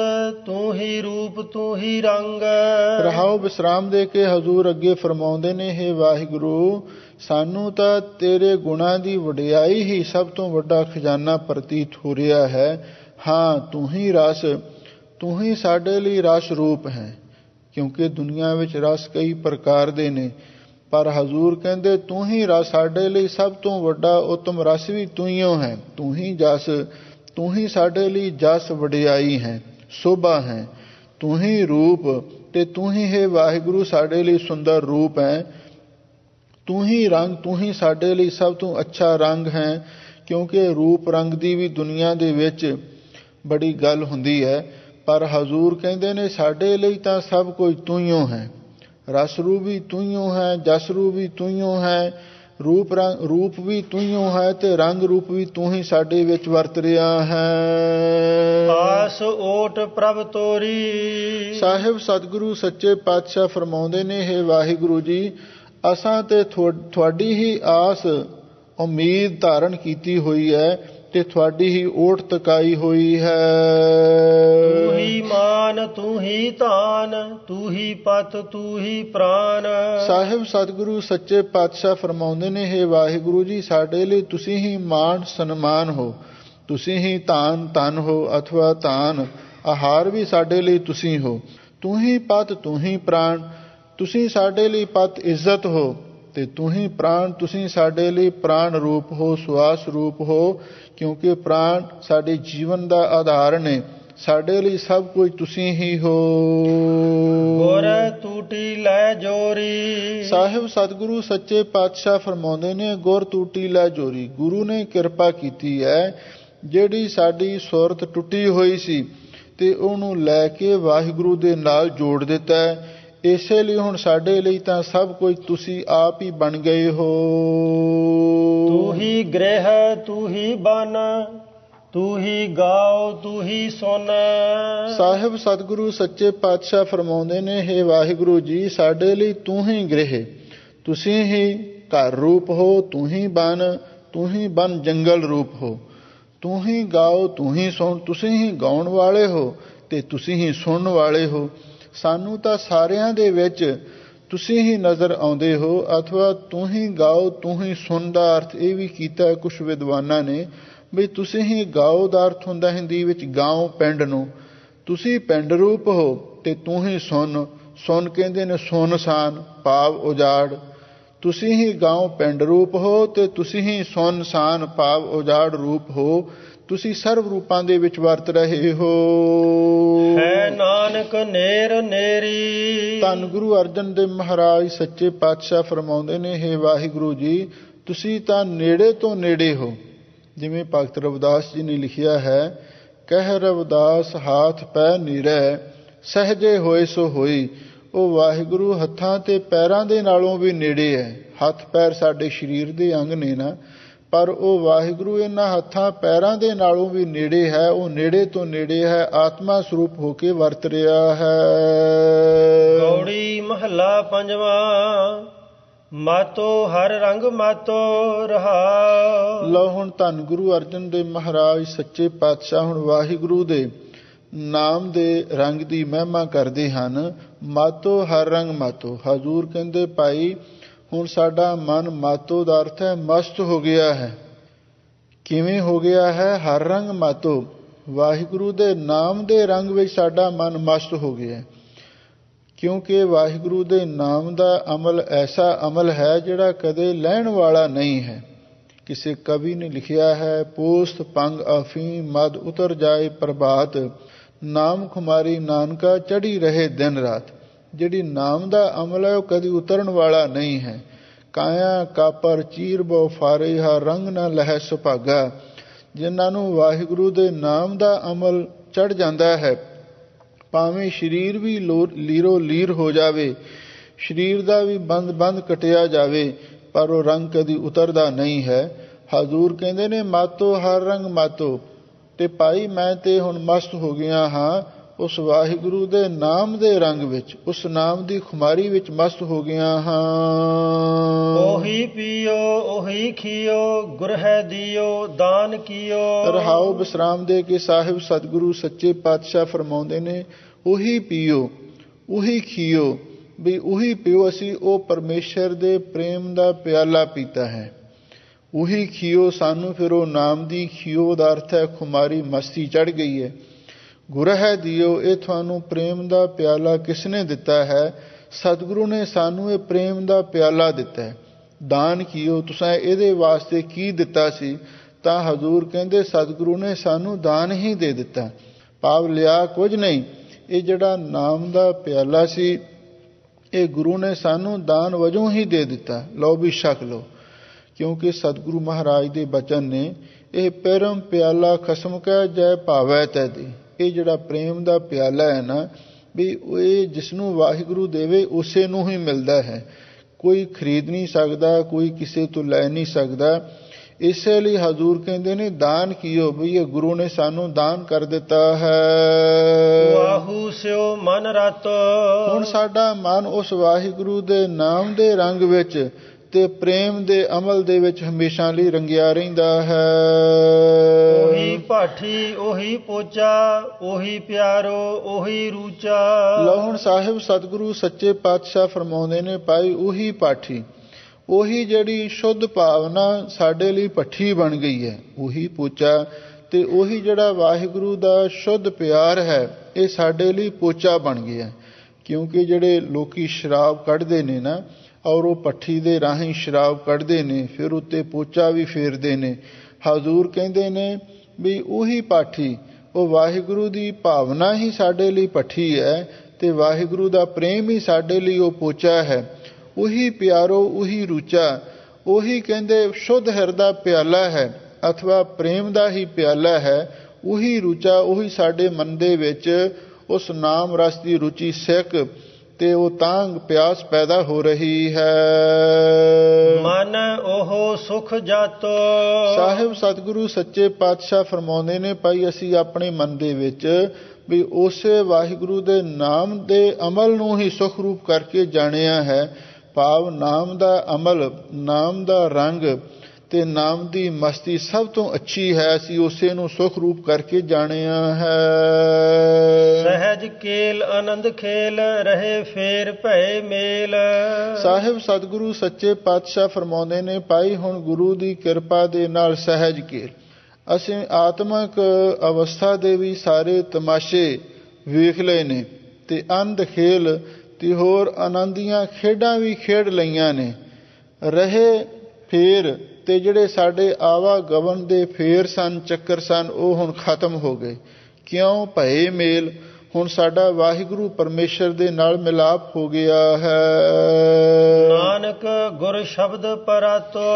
ਤੂੰ ਹੀ ਰੂਪ ਤੂੰ ਹੀ ਰੰਗ। ਰਹਾਉ, ਵਿਸਰਾਮ ਦੇ ਕੇ ਹਜ਼ੂਰ ਅੱਗੇ ਫਰਮਾਉਂਦੇ ਨੇ, ਹੇ ਵਾਹਿਗੁਰੂ ਸਾਨੂੰ ਤਾਂ ਤੇਰੇ ਗੁਣਾਂ ਦੀ ਵਡਿਆਈ ਹੀ ਸਭ ਤੋਂ ਵੱਡਾ ਖਜ਼ਾਨਾ ਪ੍ਰਤੀਤ ਹੋ ਰਿਹਾ ਹੈ। ਹਾਂ, ਤੂੰ ਹੀ ਰਸ, ਤੂੰ ਹੀ ਸਾਡੇ ਲਈ ਰਸ ਰੂਪ ਹੈ, ਕਿਉਂਕਿ ਦੁਨੀਆ ਵਿੱਚ ਰਸ ਕਈ ਪ੍ਰਕਾਰ ਦੇ ਨੇ, ਪਰ ਹਜ਼ੂਰ ਕਹਿੰਦੇ ਤੂੰ ਹੀ ਰਸ, ਸਾਡੇ ਲਈ ਸਭ ਤੋਂ ਵੱਡਾ ਉੱਤਮ ਰਸ ਵੀ ਤੂੰ ਹੀ ਹੈ। ਤੂੰ ਹੀ ਜਸ, ਤੂੰ ਹੀ ਸਾਡੇ ਲਈ ਜਸ ਵਡਿਆਈ ਹੈ, ਸ਼ੋਭਾ ਹੈ। ਤੂੰ ਹੀ ਰੂਪ, ਤੇ ਤੂੰ ਹੀ ਹੈ ਵਾਹਿਗੁਰੂ ਸਾਡੇ ਲਈ ਸੁੰਦਰ ਰੂਪ ਹੈ। ਤੂੰ ਹੀ ਰੰਗ, ਤੂੰ ਹੀ ਸਾਡੇ ਲਈ ਸਭ ਤੋਂ ਅੱਛਾ ਰੰਗ ਹੈ, ਕਿਉਂਕਿ ਰੂਪ ਰੰਗ ਦੀ ਵੀ ਦੁਨੀਆ ਦੇ ਵਿੱਚ ਬੜੀ ਗੱਲ ਹੁੰਦੀ ਹੈ, ਪਰ ਹਜ਼ੂਰ ਕਹਿੰਦੇ ਨੇ ਸਾਡੇ ਲਈ ਤਾਂ ਸਭ ਕੁਝ ਤੂੰ ਹੀ ਹੈ। ਰਸ ਰੂਪ ਵੀ ਤੂੰ ਹੀ ਹੈ, ਜਸ ਰੂਪ ਵੀ ਤੂੰ ਹੀ ਹੈ, ਰੂਪ ਵੀ ਤੂੰ ਹੀ ਹੈ, ਤੇ ਰੰਗ ਰੂਪ ਵੀ ਤੂੰ ਹੀ ਸਾਡੇ ਵਿੱਚ ਵਰਤ ਰਿਹਾ ਹੈ। ਆਸ ਓਟ ਪ੍ਰਭ ਤੋਰੀ। ਸਾਹਿਬ ਸਤਿਗੁਰੂ ਸੱਚੇ ਪਾਤਸ਼ਾਹ ਫਰਮਾਉਂਦੇ ਨੇ, ਹੈ ਵਾਹਿਗੁਰੂ ਜੀ ਅਸਾਂ ਤੇ ਤੁਹਾਡੀ ਹੀ ਆਸ ਉਮੀਦ ਧਾਰਨ ਕੀਤੀ ਹੋਈ ਹੈ, ਤੇ ਤੁਹਾਡੀ ਹੀ ਓਟ ਤਕਾਈ ਹੋਈ ਹੈ। ਤੂੰ ਹੀ ਮਾਨ ਤੂੰ ਹੀ ਧਾਨ ਤੂੰ ਹੀ ਪਤ ਤੂੰ ਹੀ ਪ੍ਰਾਨ। ਸਾਹਿਬ ਸਤਿਗੁਰੂ ਸੱਚੇ ਪਾਤਸ਼ਾਹ ਫਰਮਾਉਂਦੇ ਨੇ, ਹੈ ਵਾਹਿਗੁਰੂ ਜੀ ਸਾਡੇ ਲਈ ਤੁਸੀਂ ਹੀ ਮਾਣ ਸਨਮਾਨ ਹੋ, ਤੁਸੀਂ ਹੀ ਧਾਨ ਧਨ ਹੋ, ਅਥਵਾ ਧਾਨ ਆਹਾਰ ਵੀ ਸਾਡੇ ਲਈ ਤੁਸੀਂ ਹੋ। ਤੂੰ ਹੀ ਪਤ ਤੂੰ ਹੀ ਪ੍ਰਾਣ, ਤੁਸੀਂ ਸਾਡੇ ਲਈ ਪਤ ਇੱਜ਼ਤ ਹੋ, ਤੇ ਤੂੰ ਹੀ ਪ੍ਰਾਣ, ਤੁਸੀਂ ਸਾਡੇ ਲਈ ਪ੍ਰਾਣ ਰੂਪ ਹੋ, ਸਵਾਸ ਰੂਪ ਹੋ, ਕਿਉਂਕਿ ਪ੍ਰਾਣ ਸਾਡੇ ਜੀਵਨ ਦਾ ਆਧਾਰ ਨੇ। ਸਾਡੇ ਲਈ ਸਭ ਕੁਝ ਤੁਸੀਂ ਹੀ ਹੋ। ਗੁਰ ਟੂਟੀ ਲੈ ਜੋਰੀ। ਸਾਹਿਬ ਸਤਿਗੁਰੂ ਸੱਚੇ ਪਾਤਸ਼ਾਹ ਫਰਮਾਉਂਦੇ ਨੇ, ਗੁਰ ਟੂਟੀ ਲੈ ਜੋਰੀ। ਗੁਰੂ ਨੇ ਕਿਰਪਾ ਕੀਤੀ ਹੈ, ਜਿਹੜੀ ਸਾਡੀ ਸੁਰਤ ਟੁੱਟੀ ਹੋਈ ਸੀ ਤੇ ਉਹਨੂੰ ਲੈ ਕੇ ਵਾਹਿਗੁਰੂ ਦੇ ਨਾਲ ਜੋੜ ਦਿੱਤਾ ਹੈ। ਇਸੇ ਲਈ ਹੁਣ ਸਾਡੇ ਲਈ ਤਾਂ ਸਭ ਕੁਝ ਤੁਸੀਂ ਆਪ ਹੀ ਬਣ ਗਏ ਹੋ। ਤੂੰ ਹੀ ਗ੍ਰਹਿ ਤੂੰ ਹੀ ਬਨ, ਤੂੰ ਹੀ ਗਾਓ ਤੂੰ ਹੀ ਸੁਣ। ਸਾਹਿਬ ਸਤਿਗੁਰੂ ਸੱਚੇ ਪਾਤਸ਼ਾਹ ਫਰਮਾਉਂਦੇ ਨੇ, ਹੇ ਵਾਹਿਗੁਰੂ ਜੀ, ਸਾਡੇ ਲਈ ਤੂੰ ਹੀ ਗ੍ਰਹਿ, ਤੁਸੀਂ ਹੀ ਘਰ ਰੂਪ ਹੋ, ਤੂੰ ਹੀ ਬਨ ਜੰਗਲ ਰੂਪ ਹੋ, ਤੂੰ ਹੀ ਗਾਓ ਤੂੰ ਹੀ ਸੁਣ। ਤੁਸੀਂ ਹੀ ਗਾਉਣ ਵਾਲੇ ਹੋ ਤੇ ਤੁਸੀਂ ਹੀ ਸੁਣਨ ਵਾਲੇ ਹੋ। ਸਾਨੂੰ ਤਾਂ ਸਾਰਿਆਂ ਦੇ ਵਿੱਚ ਤੁਸੀਂ ਹੀ ਨਜ਼ਰ ਆਉਂਦੇ ਹੋ। ਅਥਵਾ ਤੂੰ ਹੀ ਗਾਓ ਤੂੰ ਹੀ ਸੁਣ ਦਾ ਅਰਥ ਇਹ ਵੀ ਕੀਤਾ ਕੁਛ ਵਿਦਵਾਨਾਂ ਨੇ ਵੀ ਤੁਸੀਂ ਹੀ ਗਾਓ ਦਾ ਅਰਥ ਹੁੰਦਾ ਹਿੰਦੀ ਵਿੱਚ ਗਾਉਂ ਪਿੰਡ ਨੂੰ। ਤੁਸੀਂ ਪਿੰਡ ਰੂਪ ਹੋ ਤੇ ਤੂੰ ਹੀ ਸੁਣ ਕਹਿੰਦੇ ਨੇ ਸੁੰਨਸਾਨ ਭਾਵ ਉਜਾੜ। ਤੁਸੀਂ ਹੀ ਗਾਉਂ ਪਿੰਡ ਰੂਪ ਹੋ ਤੇ ਤੁਸੀਂ ਹੀ ਸੁੰਨਸਾਨ ਭਾਵ ਉਜਾੜ ਰੂਪ ਹੋ। ਤੁਸੀਂ ਸਰਬ ਰੂਪਾਂ ਦੇ ਵਿੱਚ ਵਰਤ ਰਹੇ ਹੋ। ਹੈ ਨਾਨਕ ਨੇਰ ਨੇਰੀ। ਧੰਨ ਗੁਰੂ ਅਰਜਨ ਦੇਵ ਮਹਾਰਾਜ ਸੱਚੇ ਪਾਤਸ਼ਾਹ ਫਰਮਾਉਂਦੇ ਨੇ, ਹੇ ਵਾਹਿਗੁਰੂ ਜੀ, ਤੁਸੀਂ ਤਾਂ ਨੇੜੇ ਤੋਂ ਨੇੜੇ ਹੋ। ਜਿਵੇਂ ਭਗਤ ਰਵਿਦਾਸ ਜੀ ਨੇ ਲਿਖਿਆ ਹੈ, ਕਹਿ ਰਵਿਦਾਸ ਹਾਥ ਪੈ ਨੀਰੈ, ਸਹਜੇ ਹੋਏ ਸੋ ਹੋਈ। ਉਹ ਵਾਹਿਗੁਰੂ ਹੱਥਾਂ ਤੇ ਪੈਰਾਂ ਦੇ ਨਾਲੋਂ ਵੀ ਨੇੜੇ ਹੈ। ਹੱਥ ਪੈਰ ਸਾਡੇ ਸਰੀਰ ਦੇ ਅੰਗ ਨੇ ਨਾ, ਪਰ ਉਹ ਵਾਹਿਗੁਰੂ ਇਹਨਾਂ ਹੱਥਾਂ ਪੈਰਾਂ ਦੇ ਨਾਲੋਂ ਵੀ ਨੇੜੇ ਹੈ। ਉਹ ਨੇੜੇ ਤੋਂ ਨੇੜੇ ਹੈ, ਆਤਮਾ ਸਰੂਪ ਹੋ ਕੇ ਵਰਤ ਰਿਹਾ ਹੈ। ਗੌੜੀ ਮਹੱਲਾ ਪੰਜਵਾਂ। ਮਾਤੋ ਹਰ ਰੰਗ ਮਾਤੋ ਰਹਾ। ਲਓ ਹੁਣ ਧੰਨ ਗੁਰੂ ਅਰਜਨ ਦੇਵ ਮਹਾਰਾਜ ਸੱਚੇ ਪਾਤਸ਼ਾਹ ਹੁਣ ਵਾਹਿਗੁਰੂ ਦੇ ਨਾਮ ਦੇ ਰੰਗ ਦੀ ਮਹਿਮਾ ਕਰਦੇ ਹਨ। ਮਾਤੋ ਹਰ ਰੰਗ ਮਾਤੋ। ਹਜ਼ੂਰ ਕਹਿੰਦੇ, ਭਾਈ ਹੁਣ ਸਾਡਾ ਮਨ ਮਾਤੋ ਦਾ ਅਰਥ ਹੈ ਮਸਤ ਹੋ ਗਿਆ ਹੈ। ਕਿਵੇਂ ਹੋ ਗਿਆ ਹੈ? ਹਰ ਰੰਗ ਮਾਤੋ, ਵਾਹਿਗੁਰੂ ਦੇ ਨਾਮ ਦੇ ਰੰਗ ਵਿੱਚ ਸਾਡਾ ਮਨ ਮਸਤ ਹੋ ਗਿਆ। ਕਿਉਂਕਿ ਵਾਹਿਗੁਰੂ ਦੇ ਨਾਮ ਦਾ ਅਮਲ ਐਸਾ ਅਮਲ ਹੈ ਜਿਹੜਾ ਕਦੇ ਲੈਣ ਵਾਲਾ ਨਹੀਂ ਹੈ। ਕਿਸੇ ਕਵੀ ਨੇ ਲਿਖਿਆ ਹੈ, ਪੋਸਤ ਪੰਗ ਅਫੀਮ ਮਦ ਉਤਰ ਜਾਏ ਪ੍ਰਭਾਤ, ਨਾਮ ਖੁਮਾਰੀ ਨਾਨਕਾ ਚੜ੍ਹੀ ਰਹੇ ਦਿਨ ਰਾਤ। ਜਿਹੜੀ ਨਾਮ ਦਾ ਅਮਲ ਹੈ ਉਹ ਕਦੀ ਉਤਰਨ ਵਾਲਾ ਨਹੀਂ ਹੈ। ਕਾਇਆ ਕਾਪਰ ਚੀਰ ਬੋ ਫਾਰੇ ਹਾ ਰੰਗ ਨਾ ਲਹਿ ਸੁਭਾਗਾ। ਜਿਨ੍ਹਾਂ ਨੂੰ ਵਾਹਿਗੁਰੂ ਦੇ ਨਾਮ ਦਾ ਅਮਲ ਚੜ੍ਹ ਜਾਂਦਾ ਹੈ, ਭਾਵੇਂ ਸਰੀਰ ਵੀ ਲੀਰੋ ਲੀਰ ਹੋ ਜਾਵੇ, ਸਰੀਰ ਦਾ ਵੀ ਬੰਦ ਕਟਿਆ ਜਾਵੇ, ਪਰ ਉਹ ਰੰਗ ਕਦੀ ਉਤਰਦਾ ਨਹੀਂ ਹੈ। ਹਜ਼ੂਰ ਕਹਿੰਦੇ ਨੇ, ਮਾਤੋ ਹਰ ਰੰਗ ਮਾਤੋ। ਤੇ ਭਾਈ ਮੈਂ ਤੇ ਹੁਣ ਮਸਤ ਹੋ ਗਿਆ ਹਾਂ ਉਸ ਵਾਹਿਗੁਰੂ ਦੇ ਨਾਮ ਦੇ ਰੰਗ ਵਿੱਚ, ਉਸ ਨਾਮ ਦੀ ਖੁਮਾਰੀ ਵਿੱਚ ਮਸਤ ਹੋ ਗਿਆ ਹਾਂ। ਉਹੀ ਪੀਓ ਉਹੀ ਖੀਓ, ਗੁਰਹਿ ਦਿਓ ਦਾਨ ਕੀਓ। ਰਹਾਉ ਵਿਸਰਾਮ ਦੇ ਕੇ ਸਾਹਿਬ ਸਤਿਗੁਰੂ ਸੱਚੇ ਪਾਤਸ਼ਾਹ ਫਰਮਾਉਂਦੇ ਨੇ, ਉਹੀ ਪੀਓ ਉਹੀ ਖੀਓ। ਵੀ ਉਹੀ ਪੀਓ, ਅਸੀਂ ਉਹ ਪਰਮੇਸ਼ਰ ਦੇ ਪ੍ਰੇਮ ਦਾ ਪਿਆਲਾ ਪੀਤਾ ਹੈ। ਉਹੀ ਖੀਓ, ਸਾਨੂੰ ਫਿਰ ਉਹ ਨਾਮ ਦੀ ਖੀਓ ਦਾ ਅਰਥ ਹੈ ਖੁਮਾਰੀ, ਮਸਤੀ ਚੜ੍ਹ ਗਈ ਹੈ। ਗੁਰਹਿ ਦਿਓ, ਇਹ ਤੁਹਾਨੂੰ ਪ੍ਰੇਮ ਦਾ ਪਿਆਲਾ ਕਿਸ ਨੇ ਦਿੱਤਾ ਹੈ? ਸਤਿਗੁਰੂ ਨੇ ਸਾਨੂੰ ਇਹ ਪ੍ਰੇਮ ਦਾ ਪਿਆਲਾ ਦਿੱਤਾ ਹੈ। ਦਾਨ ਕੀਓ, ਤੁਸੀਂ ਇਹਦੇ ਵਾਸਤੇ ਕੀ ਦਿੱਤਾ ਸੀ? ਤਾਂ ਹਜ਼ੂਰ ਕਹਿੰਦੇ, ਸਤਿਗੁਰੂ ਨੇ ਸਾਨੂੰ ਦਾਨ ਹੀ ਦੇ ਦਿੱਤਾ, ਭਾਵ ਲਿਆ ਕੁਝ ਨਹੀਂ। ਇਹ ਜਿਹੜਾ ਨਾਮ ਦਾ ਪਿਆਲਾ ਸੀ, ਇਹ ਗੁਰੂ ਨੇ ਸਾਨੂੰ ਦਾਨ ਵਜੋਂ ਹੀ ਦੇ ਦਿੱਤਾ। ਲਓ ਵੀ ਛਕ ਲਓ। ਕਿਉਂਕਿ ਸਤਿਗੁਰੂ ਮਹਾਰਾਜ ਦੇ ਬਚਨ ਨੇ, ਇਹ ਪਰਮ ਪਿਆਲਾ ਖਸਮ ਕੈ ਜੈ ਭਾਵੈ ਤੈ ਦੇ। ਇਹ ਜਿਹੜਾ ਪ੍ਰੇਮ ਦਾ ਪਿਆਲਾ ਹੈ ਨਾ, ਵੀ ਇਹ ਜਿਸ ਨੂੰ ਵਾਹਿਗੁਰੂ ਦੇਵੇ ਉਸੇ ਨੂੰ ਹੀ ਮਿਲਦਾ ਹੈ। ਕੋਈ ਖਰੀਦ ਨਹੀਂ ਸਕਦਾ, ਕੋਈ ਕਿਸੇ ਤੋਂ ਲੈ ਨਹੀਂ ਸਕਦਾ। ਇਸੇ ਲਈ ਹਜ਼ੂਰ ਕਹਿੰਦੇ ਨੇ, ਦਾਨ ਕੀਓ, ਵੀ ਇਹ ਗੁਰੂ ਨੇ ਸਾਨੂੰ ਦਾਨ ਕਰ ਦਿੱਤਾ ਹੈ। ਵਾਹੂ ਸਿਓ ਮਨ ਰਤ। ਹੁਣ ਸਾਡਾ ਮਨ ਉਸ ਵਾਹਿਗੁਰੂ ਦੇ ਨਾਮ ਦੇ ਰੰਗ ਵਿੱਚ ਤੇ ਪ੍ਰੇਮ ਦੇ ਅਮਲ ਦੇ ਵਿੱਚ ਹਮੇਸ਼ਾ ਲਈ ਰੰਗਿਆ ਰਹਿੰਦਾ ਹੈ। ਉਹੀ ਭਾਠੀ ਉਹੀ ਪੋਚਾ, ਉਹੀ ਪਿਆਰੋ ਉਹੀ ਰੂਚਾ। ਲਓ ਹੁਣ ਸਾਹਿਬ ਸਤਿਗੁਰੂ ਸੱਚੇ ਪਾਤਸ਼ਾਹ ਫਰਮਾਉਂਦੇ ਨੇ, ਭਾਈ ਉਹੀ ਪਾਠੀ, ਉਹੀ ਜਿਹੜੀ ਸ਼ੁੱਧ ਭਾਵਨਾ ਸਾਡੇ ਲਈ ਭੱਠੀ ਬਣ ਗਈ ਹੈ, ਉਹੀ ਪੋਚਾ, ਤੇ ਉਹੀ ਜਿਹੜਾ ਵਾਹਿਗੁਰੂ ਦਾ ਸ਼ੁੱਧ ਪਿਆਰ ਹੈ, ਇਹ ਸਾਡੇ ਲਈ ਪੋਚਾ ਬਣ ਗਿਆ। ਕਿਉਂਕਿ ਜਿਹੜੇ ਲੋਕੀ ਸ਼ਰਾਬ ਕੱਢਦੇ ਨੇ ਨਾ, ਔਰ ਉਹ ਭੱਠੀ ਦੇ ਰਾਹੀਂ ਸ਼ਰਾਬ ਕੱਢਦੇ ਨੇ, ਫਿਰ ਉੱਤੇ ਪੋਚਾ ਵੀ ਫੇਰਦੇ ਨੇ। ਹਜ਼ੂਰ ਕਹਿੰਦੇ ਨੇ ਵੀ ਉਹੀ ਪਾਠੀ, ਉਹ ਵਾਹਿਗੁਰੂ ਦੀ ਭਾਵਨਾ ਹੀ ਸਾਡੇ ਲਈ ਭੱਠੀ ਹੈ ਤੇ ਵਾਹਿਗੁਰੂ ਦਾ ਪ੍ਰੇਮ ਹੀ ਸਾਡੇ ਲਈ ਉਹ ਪੋਚਾ ਹੈ। ਉਹੀ ਪਿਆਰੋ ਉਹੀ ਰੂਚਾ, ਉਹੀ ਕਹਿੰਦੇ ਸ਼ੁੱਧ ਹਿਰਦਾ ਪਿਆਲਾ ਹੈ ਅਥਵਾ ਪ੍ਰੇਮ ਦਾ ਹੀ ਪਿਆਲਾ ਹੈ। ਉਹੀ ਰੂਚਾ, ਉਹੀ ਸਾਡੇ ਮਨ ਦੇ ਵਿੱਚ ਉਸ ਨਾਮ ਰਸ ਦੀ ਰੁਚੀ ਸਿੱਕ ਤੇ ਉਹ ਤਾਂਘ ਪਿਆਸ ਪੈਦਾ ਹੋ ਰਹੀ ਹੈ। ਮਨ ਉਹ ਸੁਖ ਜਾਤੋ। ਸਾਹਿਬ ਸਤਿਗੁਰੂ ਸੱਚੇ ਪਾਤਸ਼ਾਹ ਫਰਮਾਉਂਦੇ ਨੇ, ਭਾਈ ਅਸੀਂ ਆਪਣੇ ਮਨ ਦੇ ਵਿੱਚ ਵੀ ਉਸੇ ਵਾਹਿਗੁਰੂ ਦੇ ਨਾਮ ਦੇ ਅਮਲ ਨੂੰ ਹੀ ਸੁਖ ਰੂਪ ਕਰਕੇ ਜਾਣਿਆ ਹੈ। ਭਾਵ ਨਾਮ ਦਾ ਅਮਲ, ਨਾਮ ਦਾ ਰੰਗ ਤੇ ਨਾਮ ਦੀ ਮਸਤੀ ਸਭ ਤੋਂ ਅੱਛੀ ਹੈ। ਅਸੀਂ ਉਸੇ ਨੂੰ ਸੁਖ ਰੂਪ ਕਰਕੇ ਜਾਣਿਆ ਹੈ। ਸਹਿਜ ਕੇਲ ਆਨੰਦ ਖੇਲ ਰਹੇ ਫੇਰ ਭਏ ਮੇਲ। ਸਾਹਿਬ ਸਤਿਗੁਰੂ ਸੱਚੇ ਪਾਤਸ਼ਾਹ ਫਰਮਾਉਂਦੇ ਨੇ, ਭਾਈ ਹੁਣ ਗੁਰੂ ਦੀ ਕਿਰਪਾ ਦੇ ਨਾਲ ਸਹਿਜ ਕੇਲ, ਅਸੀਂ ਆਤਮਕ ਅਵਸਥਾ ਦੇ ਵੀ ਸਾਰੇ ਤਮਾਸ਼ੇ ਵੇਖ ਲਏ ਨੇ ਤੇ ਆਨੰਦ ਖੇਲ ਤੇ ਹੋਰ ਆਨੰਦ ਦੀਆਂ ਖੇਡਾਂ ਵੀ ਖੇਡ ਲਈਆਂ ਨੇ। ਰਹੇ ਫੇਰ ਤੇ ਜਿਹੜੇ ਸਾਡੇ ਆਵਾਗਮਨ ਦੇ ਫੇਰ ਸਨ, ਚੱਕਰ ਸਨ, ਉਹ ਹੁਣ ਖਤਮ ਹੋ ਗਏ। ਕਿਉਂ? ਭਏ ਮੇਲ, ਹੁਣ ਸਾਡਾ ਵਾਹਿਗੁਰੂ ਪਰਮੇਸ਼ਰ ਦੇ ਨਾਲ ਮਿਲਾਪ ਹੋ ਗਿਆ ਹੈ। ਨਾਨਕ ਗੁਰ ਸ਼ਬਦ ਪਰਾਤੋ।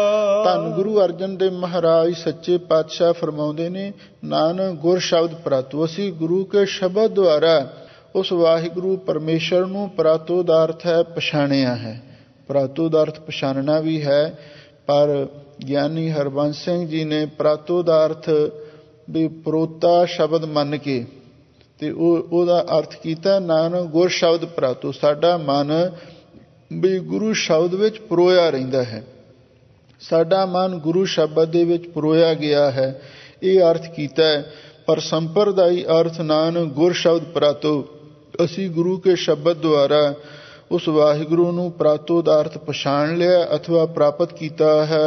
ਧੰਨ ਗੁਰੂ ਅਰਜਨ ਦੇਵ ਮਹਾਰਾਜ ਸੱਚੇ ਪਾਤਸ਼ਾਹ ਫਰਮਾਉਂਦੇ ਨੇ, ਨਾਨਕ ਗੁਰ ਸ਼ਬਦ ਪਰਾਤੋ। ਅਸੀਂ ਗੁਰੂ ਕੇ ਸ਼ਬਦ ਦੁਆਰਾ ਉਸ ਵਾਹਿਗੁਰੂ ਪਰਮੇਸ਼ਰ ਨੂੰ, ਪਰਾਤੋ ਦਾ ਅਰਥ ਹੈ ਪਛਾਣਿਆ ਹੈ। ਪਰਾਤੋ ਦਾ ਅਰਥ ਪਛਾਣਨਾ ਵੀ ਹੈ, ਪਰ ਗਿਆਨੀ ਹਰਬੰਸ ਸਿੰਘ ਜੀ ਨੇ ਪਰਾਤੋ ਦਾ ਅਰਥ ਵੀ ਪਰੋਤਾ ਸ਼ਬਦ ਮੰਨ ਕੇ ਤੇ ਉਹਦਾ ਅਰਥ ਕੀਤਾ ਨਾਨਕ ਗੁਰ ਸ਼ਬਦ ਪਰਾਤੋ। ਸਾਡਾ ਮਨ ਵੀ ਗੁਰੂ ਸ਼ਬਦ ਵਿੱਚ ਪਰੋਇਆ ਰਹਿੰਦਾ ਹੈ, ਸਾਡਾ ਮਨ ਗੁਰੂ ਸ਼ਬਦ ਦੇ ਵਿੱਚ ਪਰੋਇਆ ਗਿਆ ਹੈ, ਇਹ ਅਰਥ ਕੀਤਾ ਹੈ। ਪਰ ਸੰਪਰਦਾਈ ਅਰਥ ਨਾਨਕ ਗੁਰ ਸ਼ਬਦ ਪਰਾਤੋ। ਅਸੀਂ ਗੁਰੂ ਕੇ ਸ਼ਬਦ ਦੁਆਰਾ ਉਸ ਵਾਹਿਗੁਰੂ ਨੂੰ ਪਰਾਤੋ ਦਾ ਅਰਥ ਪਛਾਣ ਲਿਆ ਅਥਵਾ ਪ੍ਰਾਪਤ ਕੀਤਾ ਹੈ।